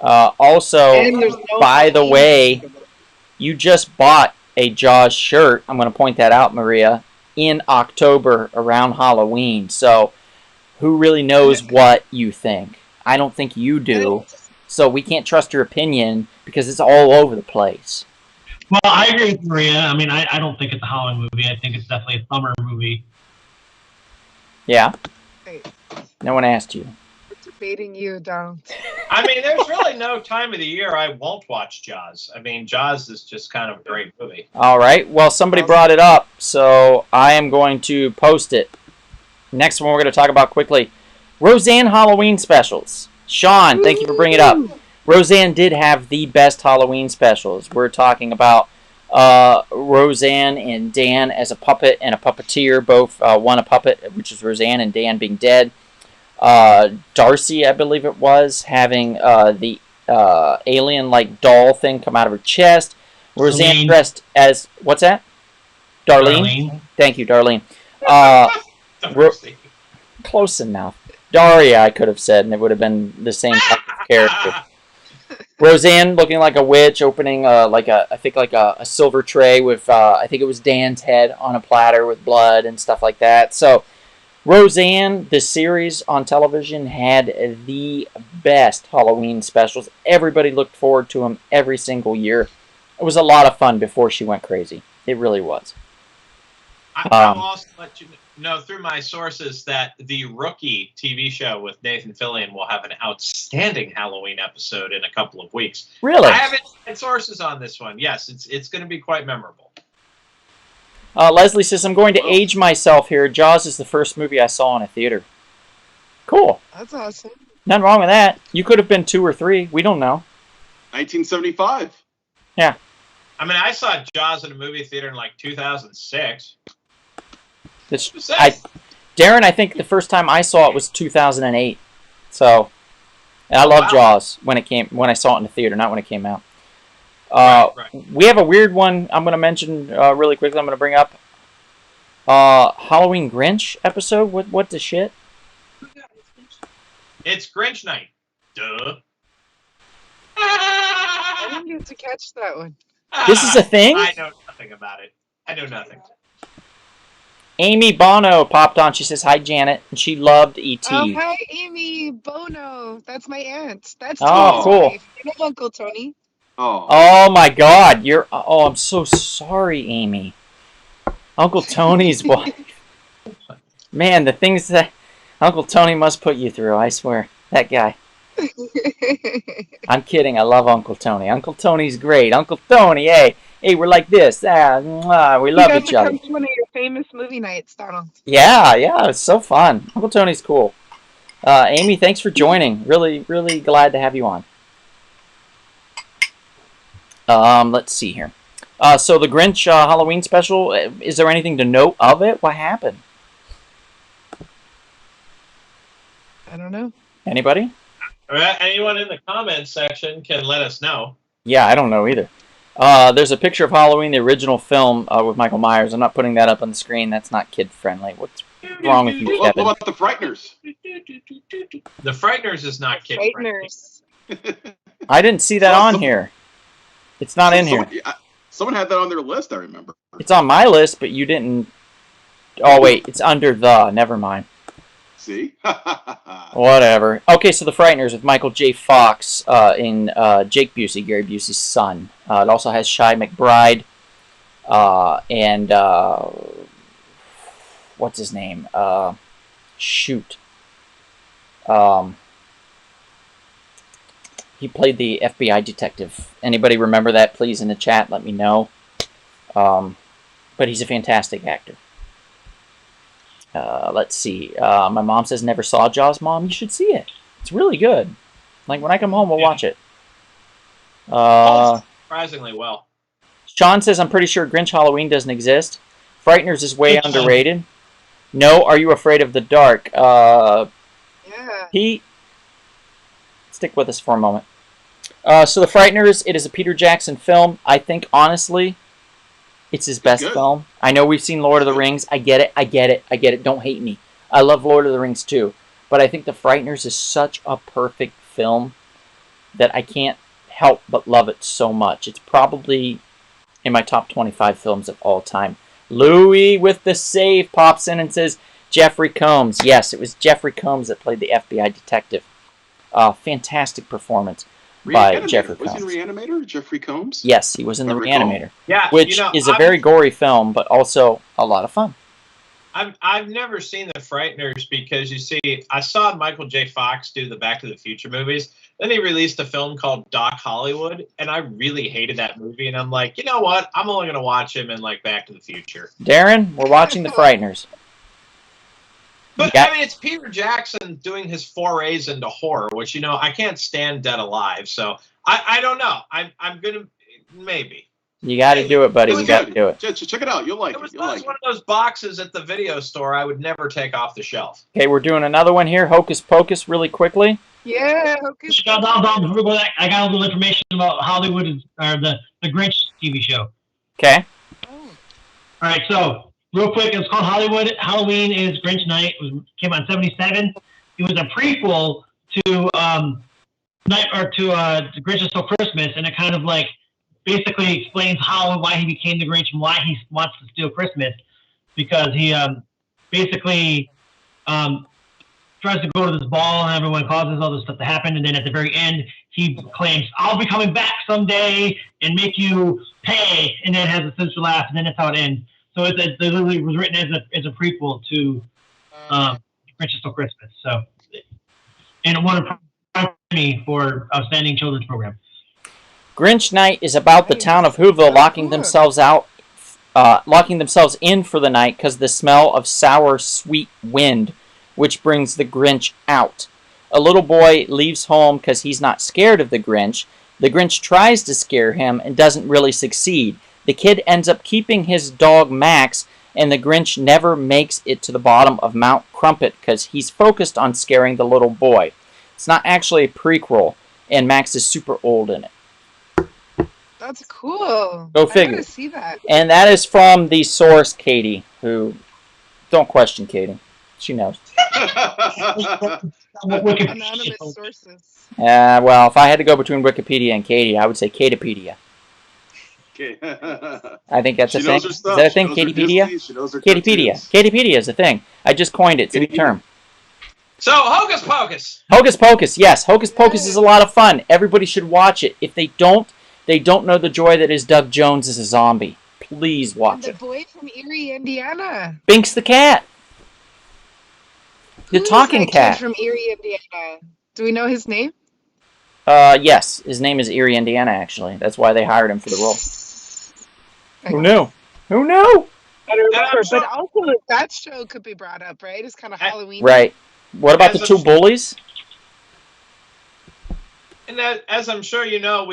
Also, And there's no by the Halloween. way, you just bought a Jaws shirt. I'm going to point that out, Maria, in October around Halloween. So, who really knows what you think? I don't think you do. So, we can't trust your opinion because it's all over the place. Well, I agree with Maria. I mean, I don't think it's a Halloween movie. I think it's definitely a summer movie. Yeah? Right. No one asked you. We're debating you, don't. I mean, there's really no time of the year I won't watch Jaws. I mean, Jaws is just kind of a great movie. All right. Well, somebody brought it up, so I am going to post it. Next one we're going to talk about quickly. Roseanne Halloween specials. Sean, thank you for bringing it up. Roseanne did have the best Halloween specials. We're talking about Roseanne and Dan as a puppet and a puppeteer. Both one a puppet, which is Roseanne, and Dan being dead. Darcy, I believe it was, having the alien-like doll thing come out of her chest. Roseanne Darlene. dressed as... What's that? Darlene? Thank you, Darlene. Darcy. Close enough. Daria, I could have said, and it would have been the same type of character. Roseanne looking like a witch, opening I think a silver tray with I think it was Dan's head on a platter with blood and stuff like that. So Roseanne, the series on television, had the best Halloween specials. Everybody looked forward to them every single year. It was a lot of fun before she went crazy. It really was. I'll also let you know through my sources that the Rookie TV show with Nathan Fillion will have an outstanding Halloween episode in a couple of weeks. Really? I haven't had sources on this one. Yes, it's going to be quite memorable. Leslie says, I'm going to age myself here. Jaws is the first movie I saw in a theater. Cool. That's awesome. Nothing wrong with that. You could have been 2 or 3. We don't know. 1975. Yeah. I mean, I saw Jaws in a movie theater in like 2006. Darren, I think the first time I saw it was 2008. So, and I love Jaws when I saw it in the theater, not when it came out. Right. We have a weird one I'm going to mention really quickly. I'm going to bring up Halloween Grinch episode. What the shit? It's Grinch night. Duh. I didn't get to catch that one. This is a thing? I know nothing about it. I know nothing. Amy Bono popped on. She says, hi, Janet. And she loved E.T. Oh, hi, Amy Bono. That's my aunt. That's Oh, Tony's cool. wife. You know Uncle Tony? Oh, my God. I'm so sorry, Amy. Uncle Tony's wife. Man, the things that Uncle Tony must put you through, I swear. That guy. I'm kidding. I love Uncle Tony. Uncle Tony's great. Uncle Tony, hey, we're like this. We love each other. Come to one of your famous movie nights, Donald. Yeah, it's so fun. Uncle Tony's cool. Amy, thanks for joining. Really, really glad to have you on. Let's see here. So the Grinch Halloween special, is there anything to note of it? What happened? I don't know. Anybody? Anyone in the comments section can let us know. Yeah, I don't know either. There's a picture of Halloween, the original film with Michael Myers. I'm not putting that up on the screen. That's not kid-friendly. What's wrong with you, What Kevin? about the Frighteners? The Frighteners is not kid friendly. Frighteners. I didn't see that on here. It's not in here. Someone had that on their list, I remember. It's on my list, but you didn't... Oh, wait. It's under the. Never mind. See? Whatever. Okay, so The Frighteners with Michael J. Fox in Jake Busey, Gary Busey's son. It also has Shia McBride. and what's his name? Shoot. He played the FBI detective. Anybody remember that? Please in the chat, let me know. But he's a fantastic actor. Let's see. My mom says never saw Jaws. Mom, you should see it. It's really good. Like when I come home, we'll watch it. Surprisingly well. Sean says I'm pretty sure Grinch Halloween doesn't exist. Frighteners is way underrated. No, Are You Afraid of the Dark? Yeah. Pete, stick with us for a moment. So The Frighteners, it is a Peter Jackson film. I think, honestly, it's his best film. I know we've seen Lord of the Rings. I get it. Don't hate me. I love Lord of the Rings too. But I think The Frighteners is such a perfect film that I can't help but love it so much. It's probably in my top 25 films of all time. Louis with the save pops in and says, Jeffrey Combs. Yes, it was Jeffrey Combs that played the FBI detective. Fantastic performance by Jeffrey Combs. Was he in Reanimator, Jeffrey Combs? Yes, he was in the Reanimator. Yeah, which is a very gory film, but also a lot of fun. I've never seen The Frighteners because, you see, I saw Michael J. Fox do the Back to the Future movies. Then he released a film called Doc Hollywood, and I really hated that movie. And I'm like, you know what? I'm only going to watch him in, like, Back to the Future. Darren, we're watching The Frighteners. But, I mean, it's Peter Jackson doing his forays into horror, which, you know, I can't stand Dead Alive. So, I don't know. I'm going to, maybe. You got to do it, buddy. You got to do it. Check it out. You'll like it. It was one of those boxes at the video store I would never take off the shelf. Okay, we're doing another one here. Hocus Pocus, really quickly. Yeah, Hocus Before we go back, I got a little information about Hollywood, or the Grinch TV show. Okay. Oh. All right, so real quick, it's called Hollywood. Halloween is Grinch Night. Came out in '77. It was a prequel to The Grinch Stole Christmas, and it kind of like basically explains how and why he became the Grinch and why he wants to steal Christmas, because he basically tries to go to this ball and everyone causes all this stuff to happen, and then at the very end he claims, I'll be coming back someday and make you pay, and then has a sister laugh, and then that's how it ends. So it literally was written as a prequel to Grinch Stole Christmas. So, and it won a Emmy for Outstanding Children's Program. Grinch Night is about the town of Whoville locking themselves in for the night because the smell of sour, sweet wind, which brings the Grinch out. A little boy leaves home because he's not scared of the Grinch. The Grinch tries to scare him and doesn't really succeed. The kid ends up keeping his dog Max, and the Grinch never makes it to the bottom of Mount Crumpet because he's focused on scaring the little boy. It's not actually a prequel, and Max is super old in it. That's cool. Go figure. I gotta see that. And that is from the source, Katie, who... Don't question Katie. She knows. Anonymous sources. Well, if I had to go between Wikipedia and Katie, I would say Katipedia. Okay. I think that's a thing. Is Stuff. that a thing, Katipedia? Katipedia. Katipedia is a thing. I just coined it. It's a new term. So, Hocus Pocus. Hocus Pocus, yes. Hocus Pocus is a lot of fun. Everybody should watch it. If they don't know the joy that is Doug Jones as a zombie. Please watch And it. the boy from Erie, Indiana. Binks the cat. The talking Who's that cat. kid from Erie, Indiana. Do we know his name? Yes. His name is Erie, Indiana, actually. That's why they hired him for the role. Who knew? Who knew? I don't remember, but also that show could be brought up, right? It's kind of Halloween. Right. What about the two bullies? And as I'm sure you know,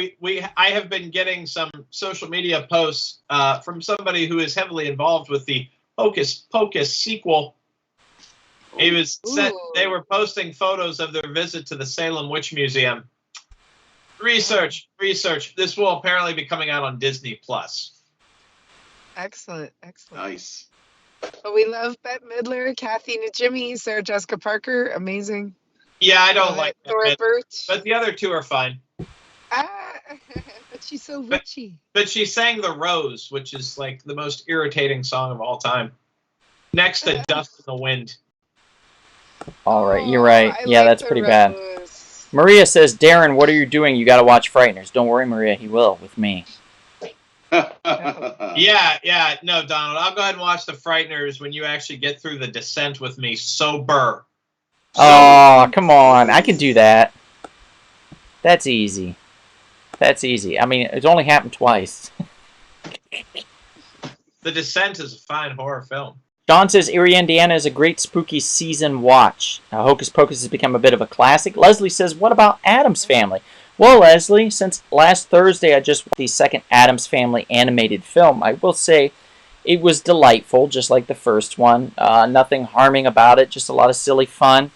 I have been getting some social media posts from somebody who is heavily involved with the Hocus Pocus sequel. They were posting photos of their visit to the Salem Witch Museum. Research. This will apparently be coming out on Disney Plus. Excellent. Nice. But we love Bette Midler, Kathy Najimy, Sarah Jessica Parker. Amazing. Yeah, I don't like Thora that, Birch. but the other two are fine. But she's so witchy. But she sang The Rose, which is like the most irritating song of all time. Next to Dust in the Wind. All right, you're right. Yeah, like that's The pretty bad. Rose. Maria says, Darren, what are you doing? You got to watch Frighteners. Don't worry, Maria. He will with me. Yeah. No, Donald, I'll go ahead and watch The Frighteners when you actually get through The Descent with me sober. Oh, come on. I can do that. That's easy. That's easy. I mean, it's only happened twice. The Descent is a fine horror film. Don says Erie, Indiana is a great spooky season watch. Hocus Pocus has become a bit of a classic. Leslie says, what about Addams Family? Well, Leslie, since last Thursday I just watched the second Addams Family animated film, I will say it was delightful, just like the first one. Nothing harming about it, just a lot of silly fun.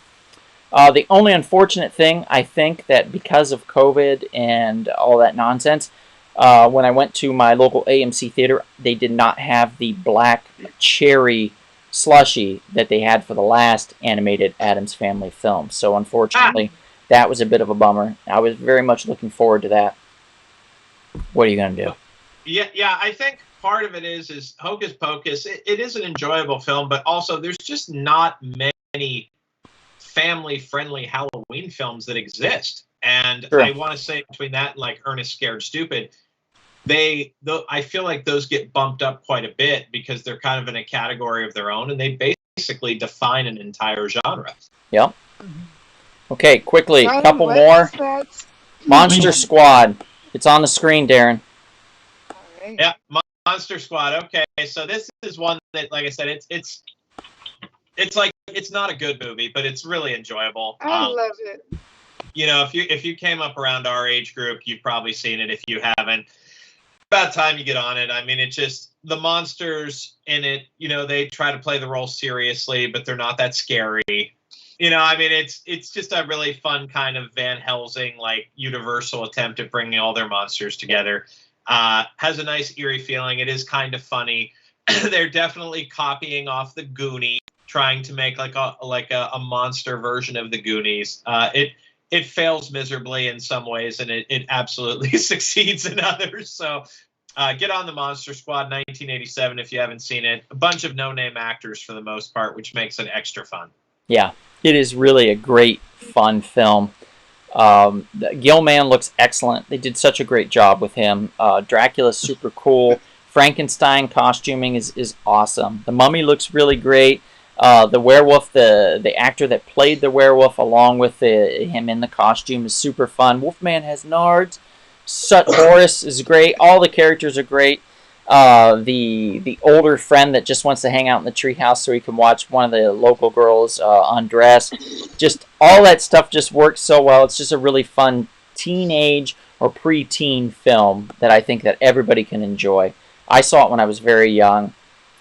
The only unfortunate thing, I think, that because of COVID and all that nonsense, when I went to my local AMC theater, they did not have the black cherry slushy that they had for the last animated Addams Family film. So unfortunately, that was a bit of a bummer. I was very much looking forward to that. What are you going to do? Yeah, I think part of it is Hocus Pocus. It is an enjoyable film, but also there's just not many family-friendly Halloween films that exist. And Sure. I want to say between that and like Ernest Scared Stupid, I feel like those get bumped up quite a bit because they're kind of in a category of their own, and they basically define an entire genre. Yep. Okay, quickly, a Darren, couple what more. is that? Monster Squad. It's on the screen, Darren. All right. Yeah, Monster Squad. Okay, so this is one that, like I said, it's like it's not a good movie, but it's really enjoyable. I love it. You know, if you came up around our age group, you've probably seen it. If you haven't, about time you get on it. I mean, it's just the monsters in it. You know, they try to play the role seriously, but they're not that scary. You know, I mean, it's just a really fun kind of Van Helsing, like, Universal attempt at bringing all their monsters together. Has a nice eerie feeling. It is kind of funny. They're definitely copying off the Goonies, trying to make like a monster version of the Goonies. It fails miserably in some ways, and it absolutely succeeds in others. So get on the Monster Squad, 1987, if you haven't seen it. A bunch of no-name actors for the most part, which makes it extra fun. Yeah, it is really a great, fun film. Gilman looks excellent. They did such a great job with him. Dracula's super cool. Frankenstein costuming is awesome. The Mummy looks really great. The werewolf, the actor that played the werewolf along with him in the costume is super fun. Wolfman has nards. Horace is great. All the characters are great. The older friend that just wants to hang out in the treehouse so he can watch one of the local girls undress. Just all that stuff just works so well. It's just a really fun teenage or preteen film that I think that everybody can enjoy. I saw it when I was very young.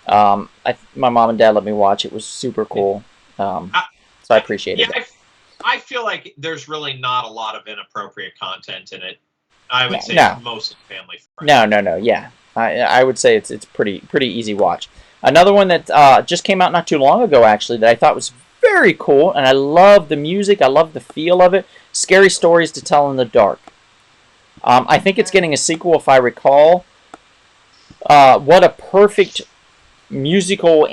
My mom and dad let me watch it. It was super cool. So I appreciated it. I feel like there's really not a lot of inappropriate content in it. I would say No. it's mostly family friendly. No. Yeah, I would say it's pretty easy watch. Another one that just came out not too long ago, actually, that I thought was very cool, and I love the music. I love the feel of it. Scary Stories to Tell in the Dark. I think it's getting a sequel, if I recall. What a perfect musical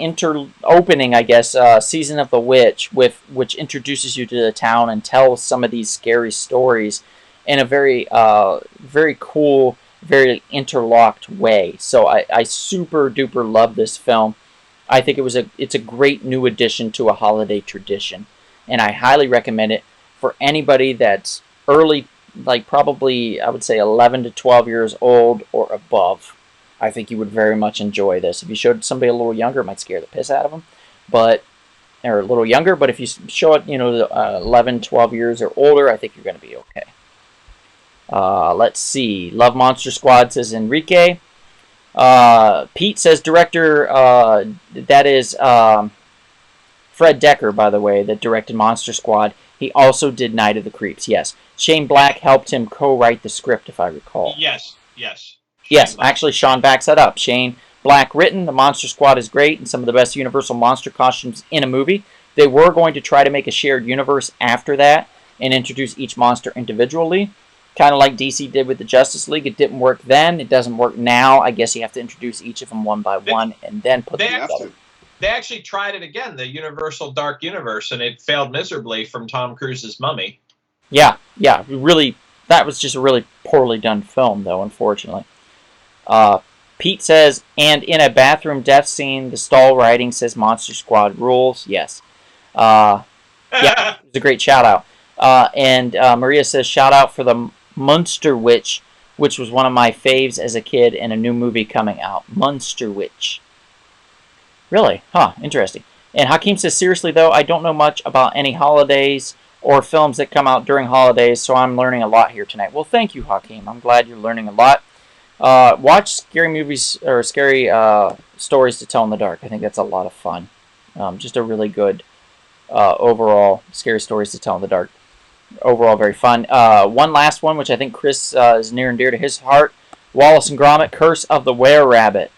opening, I guess, Season of the Witch, which introduces you to the town and tells some of these scary stories in a very cool, very interlocked way. So I super duper love this film. I think it's a great new addition to a holiday tradition, and I highly recommend it for anybody that's early, like probably I would say 11 to 12 years old or above. I think you would very much enjoy this. If you showed somebody a little younger, it might scare the piss out of them, or a little younger. But if you show it, 11, 12 years or older, I think you're going to be okay. Let's see. Love Monster Squad, says Enrique. Pete says director. That is Fred Decker, by the way, that directed Monster Squad. He also did Night of the Creeps. Yes, Shane Black helped him co-write the script, if I recall. Yes. Yes, actually, Sean backs that up. Shane Black written. The Monster Squad is great and some of the best Universal monster costumes in a movie. They were going to try to make a shared universe after that and introduce each monster individually, kind of like DC did with the Justice League. It didn't work then. It doesn't work now. I guess you have to introduce each of them one by one and then put them together. They actually tried it again, the Universal Dark Universe, and it failed miserably from Tom Cruise's Mummy. Yeah, really. That was just a really poorly done film, though, unfortunately. Pete says, and in a bathroom death scene, the stall writing says Monster Squad rules. Yes. Yeah, it was a great shout out. And Maria says, shout out for the Munster Witch, which was one of my faves as a kid, and a new movie coming out. Munster Witch. Really? Huh, interesting. And Hakeem says, seriously though, I don't know much about any holidays or films that come out during holidays, so I'm learning a lot here tonight. Well, thank you, Hakeem. I'm glad you're learning a lot. Watch scary movies or scary stories to tell in the dark. I think that's a lot of fun. Just a really good overall scary stories to tell in the dark. Overall, very fun. One last one, which I think Chris is near and dear to his heart. Wallace and Gromit: Curse of the Were-Rabbit.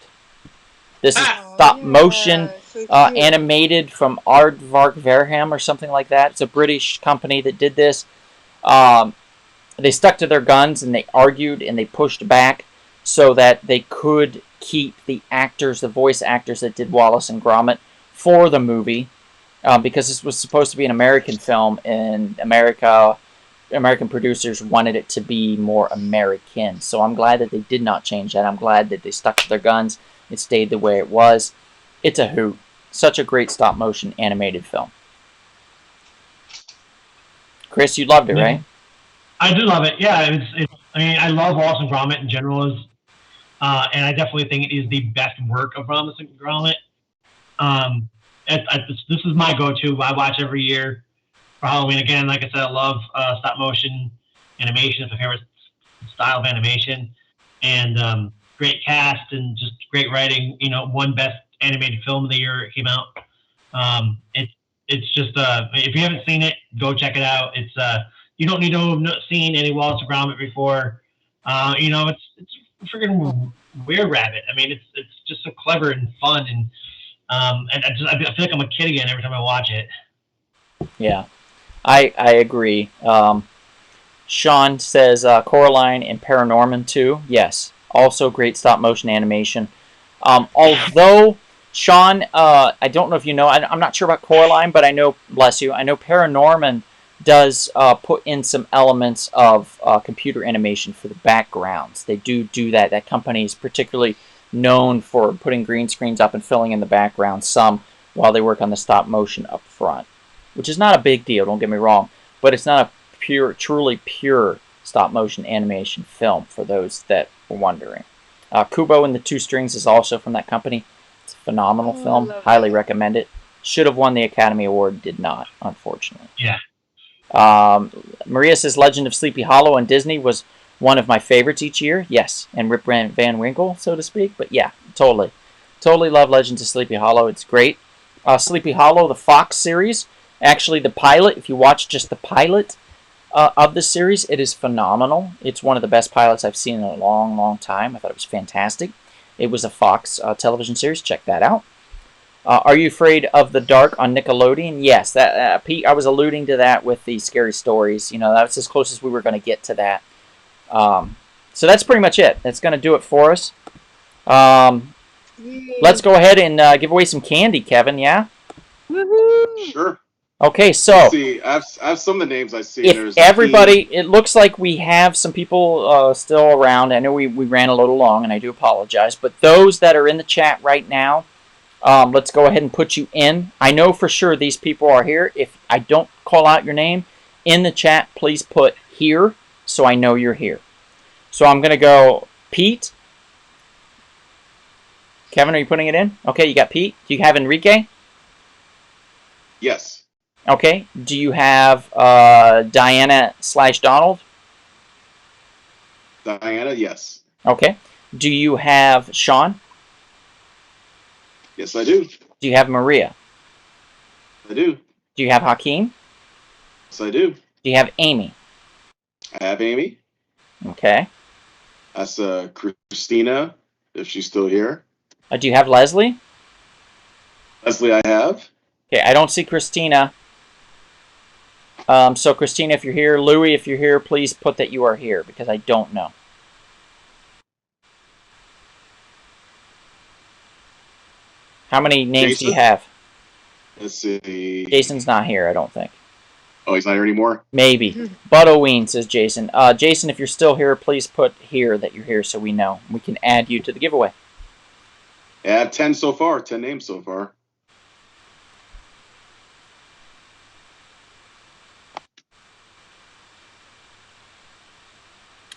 This is stop motion animated from Aardvark Verham or something like that. It's a British company that did this. They stuck to their guns and they argued and they pushed back so that they could keep the actors, the voice actors that did Wallace and Gromit for the movie, because this was supposed to be an American film, and American producers wanted it to be more American. So I'm glad that they did not change that. I'm glad that they stuck to their guns. It stayed the way it was. It's a hoot. Such a great stop-motion animated film. Chris, you loved it, right? I do love it. Yeah, I mean, I love Wallace and Gromit in general, and I definitely think it is the best work of Wallace and Gromit. This is my go-to. I watch every year for Halloween. Again, like I said, I love stop-motion animation. It's my favorite style of animation, and great cast and just great writing. You know, one best animated film of the year it came out. It's just if you haven't seen it, go check it out. It's you don't need to have seen any Wallace and Gromit before. You know, it's freaking Were-Rabbit. I mean, it's just so clever and fun, and I feel like I'm a kid again every time I watch it. Yeah, I agree. Sean says Coraline and Paranorman 2. Yes, also great stop motion animation. Although Sean, I don't know if you know, I'm not sure about Coraline, but I know, bless you, I know Paranorman does put in some elements of computer animation for the backgrounds. They do that. That company is particularly known for putting green screens up and filling in the background some while they work on the stop motion up front, which is not a big deal, don't get me wrong, but it's not a truly pure stop motion animation film for those that were wondering. Kubo and the Two Strings is also from that company. It's a phenomenal film. Highly recommend it. Should have won the Academy Award, did not, unfortunately. Yeah. Maria says Legend of Sleepy Hollow on Disney was one of my favorites each year. Yes, and Rip Van Winkle, so to speak. But yeah, totally love Legends of Sleepy Hollow. It's great. Sleepy Hollow, the Fox series. Actually, the pilot, if you watch just the pilot of the series, it is phenomenal. It's one of the best pilots I've seen in a long, long time. I thought it was fantastic. It was a Fox television series. Check that out. Are You Afraid of the Dark on Nickelodeon? Yes, that Pete, I was alluding to that with the scary stories. You know, that's as close as we were going to get to that. So that's pretty much it. That's going to do it for us. Let's go ahead and give away some candy, Kevin, yeah? Woohoo! Sure. Okay, so Let's see, I have some of the names I see. If everybody, it looks like we have some people still around. I know we ran a little long, and I do apologize. But those that are in the chat right now, let's go ahead and put you in. I know for sure these people are here. If I don't call out your name in the chat, please put here so I know you're here. So I'm going to go Pete. Kevin, are you putting it in? Okay, you got Pete. Do you have Enrique? Yes. Okay. Do you have Diana/Donald? Diana, yes. Okay. Do you have Sean? Yes, I do. Do you have Maria? I do. Do you have Hakeem? Yes, I do. Do you have Amy? I have Amy. Okay. That's Christina, if she's still here. Do you have Leslie? Leslie, I have. Okay, I don't see Christina. So Christina, if you're here, Louie, if you're here, please put that you are here, because I don't know. How many names Jason? do you have? Let's see. Jason's not here, I don't think. Oh, he's not here anymore? Maybe. Buttoween, says Jason. Jason, if you're still here, please put here that you're here so we know. We can add you to the giveaway. Yeah, 10 so far. 10 names so far.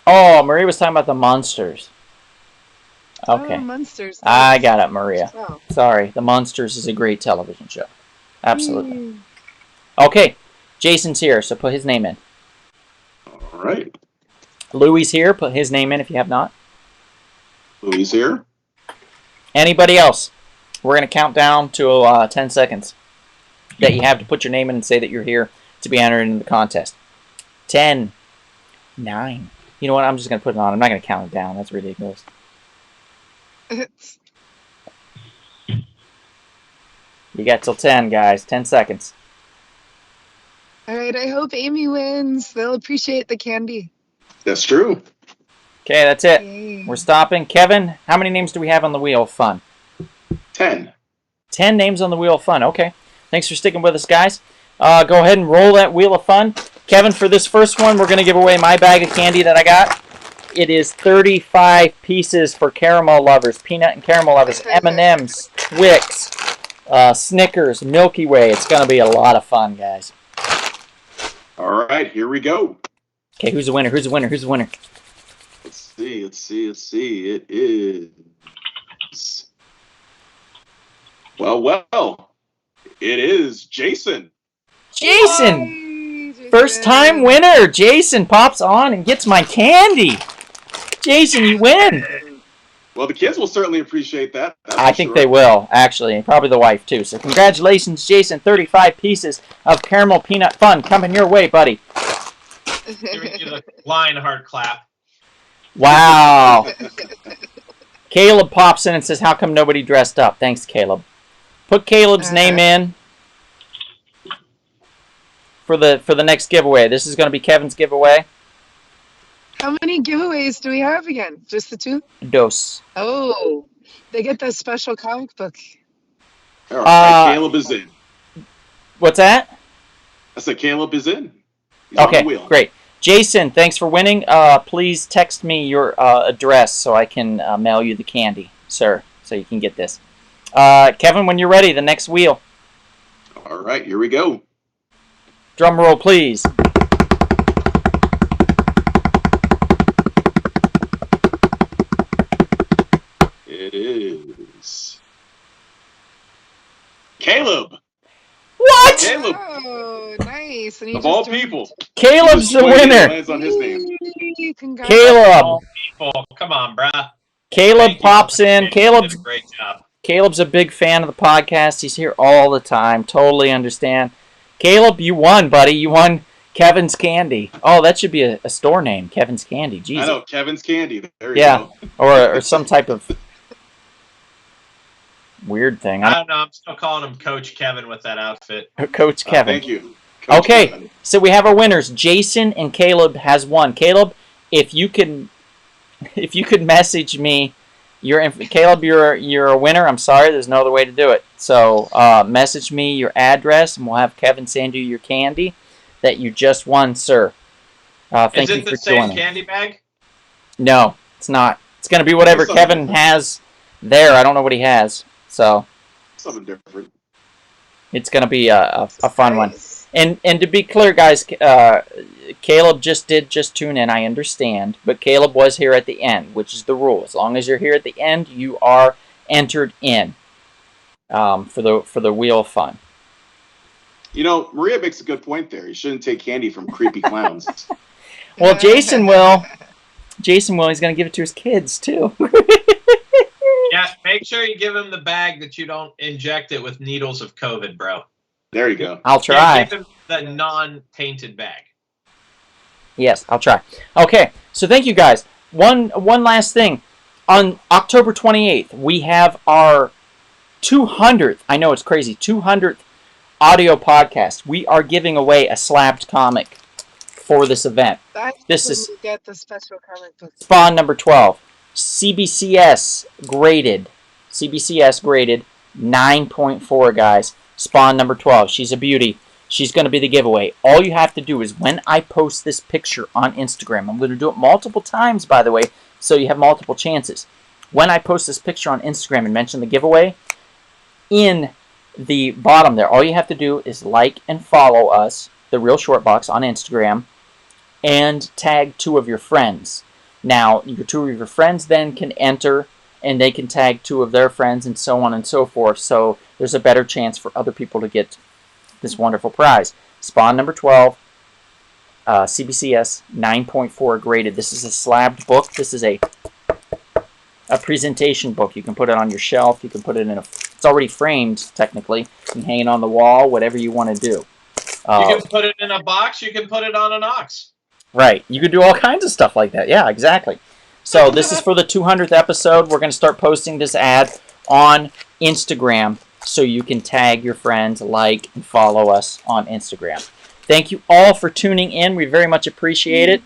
Oh, Maria was talking about the Monsters. Okay. Oh, Monsters. I got it, Maria. Oh. Sorry. The Monsters is a great television show. Absolutely. Mm. Okay. Jason's here, so put his name in. All right. Louie's here. Put his name in if you have not. Louis here. Anybody else? We're going to count down to 10 seconds that you have to put your name in and say that you're here to be entered into the contest. 10, 9. You know what? I'm just going to put it on. I'm not going to count it down. That's ridiculous. You got till 10, guys. 10 seconds. All right, I hope Amy wins. They'll appreciate the candy. That's true. Okay, that's it. Yay. We're stopping. Kevin, how many names do we have on the Wheel of Fun? 10. 10 names on the Wheel of Fun. Okay. Thanks for sticking with us, guys. Go ahead and roll that Wheel of Fun. Kevin, for this first one, we're going to give away my bag of candy that I got. It is 35 pieces for caramel lovers, peanut and caramel lovers, M&M's, Twix, Snickers, Milky Way. It's going to be a lot of fun, guys. All right, here we go. Okay, who's the winner? Who's the winner? Who's the winner? Let's see. It is... Well. It is Jason. Jason! Yay, Jason. First time winner. Jason pops on and gets my candy. Jason, you win. Well, the kids will certainly appreciate that. I think they will, actually, and probably the wife, too. So congratulations, Jason. 35 pieces of caramel peanut fun coming your way, buddy. Give you the Lionheart clap. Wow. Caleb pops in and says, how come nobody dressed up? Thanks, Caleb. Put Caleb's name in for the next giveaway. This is going to be Kevin's giveaway. How many giveaways do we have again? Just the 2? Dos. Oh, they get that special comic book. All right, Caleb is in. What's that? I said Caleb is in. He's on Okay, the wheel. great. Jason, thanks for winning. Please text me your address so I can mail you the candy, sir, so you can get this. Kevin, when you're ready, the next wheel. All right, here we go. Drum roll, please. It is Caleb. What? Caleb, Oh, nice. And he of just all joined. people. Caleb's the He just winner. lands on his name. Yay, congrats. Caleb. All people, come on, bruh. Caleb Thank you. pops in. You Caleb's did a great job. Caleb's a big fan of the podcast. He's here all the time. Totally understand. Caleb, you won, buddy. You won Kevin's Candy. Oh, that should be a store name, Kevin's Candy. Jesus. I know, Kevin's Candy. There you Yeah. go. Or some type of weird thing. I don't know. I'm still calling him Coach Kevin with that outfit. Coach Kevin. Thank you. Coach Okay, Kevin. so we have our winners. Jason and Caleb has won. Caleb, if you could message me, Caleb, you're a winner. I'm sorry, there's no other way to do it. So message me your address, and we'll have Kevin send you your candy that you just won, sir. Thank Is you it the for same joining. candy bag? No, it's not. It's gonna be whatever Something Kevin different. has there. I don't know what he has, so Something different. it's gonna be a fun one. Nice. And to be clear, guys, Caleb did tune in. I understand, but Caleb was here at the end, which is the rule. As long as you're here at the end, you are entered in for the Wheel of Fun. You know, Maria makes a good point there. You shouldn't take candy from creepy clowns. Well, Jason will. Jason will. He's gonna give it to his kids too. Yeah, make sure you give him the bag that you don't inject it with needles of COVID, bro. There you go. I'll try. Yeah, give him the non-tainted bag. Yes, I'll try. Okay, so thank you guys. One last thing. On October 28th, we have our 200th. I know it's crazy. 200th audio podcast. We are giving away a slabbed comic for this event. That's This when is- you get the special comic book. Spawn number 12. CBCS graded. CBCS graded 9.4, guys. Spawn number 12. She's a beauty. She's going to be the giveaway. All you have to do is when I post this picture on Instagram, I'm going to do it multiple times, by the way, so you have multiple chances. when I post this picture on Instagram and mention the giveaway, in the bottom there, all you have to do is like and follow us, The Real Short Box, on Instagram, and tag 2 of your friends. Now, your 2 of your friends then can enter, and they can tag 2 of their friends, and so on and so forth. So there's a better chance for other people to get this wonderful prize. Spawn number 12, CBCS 9.4 graded. This is a slabbed book. This is a presentation book. You can put it on your shelf. You can put it in a... It's already framed, technically. You can hang it on the wall, whatever you want to do. You can put it in a box. You can put it on an ox. Right. You could do all kinds of stuff like that. Yeah, exactly. So this is for the 200th episode. We're going to start posting this ad on Instagram so you can tag your friends, like, and follow us on Instagram. Thank you all for tuning in. We very much appreciate it.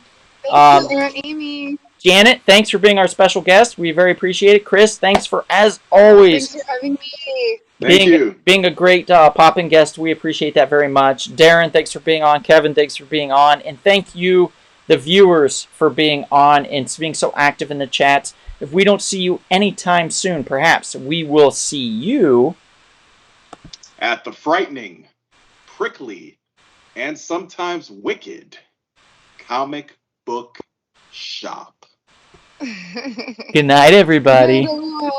Thank you, Aunt Amy. Janet, thanks for being our special guest. We very appreciate it. Chris, thanks for, as always, Thanks for having me. Thank you. being a great pop-in guest. We appreciate that very much. Darren, thanks for being on. Kevin, thanks for being on. And thank you, the viewers, for being on and being so active in the chats. If we don't see you anytime soon, perhaps we will see you At the frightening, prickly, and sometimes wicked comic book shop. Good night, everybody. Good night, everyone.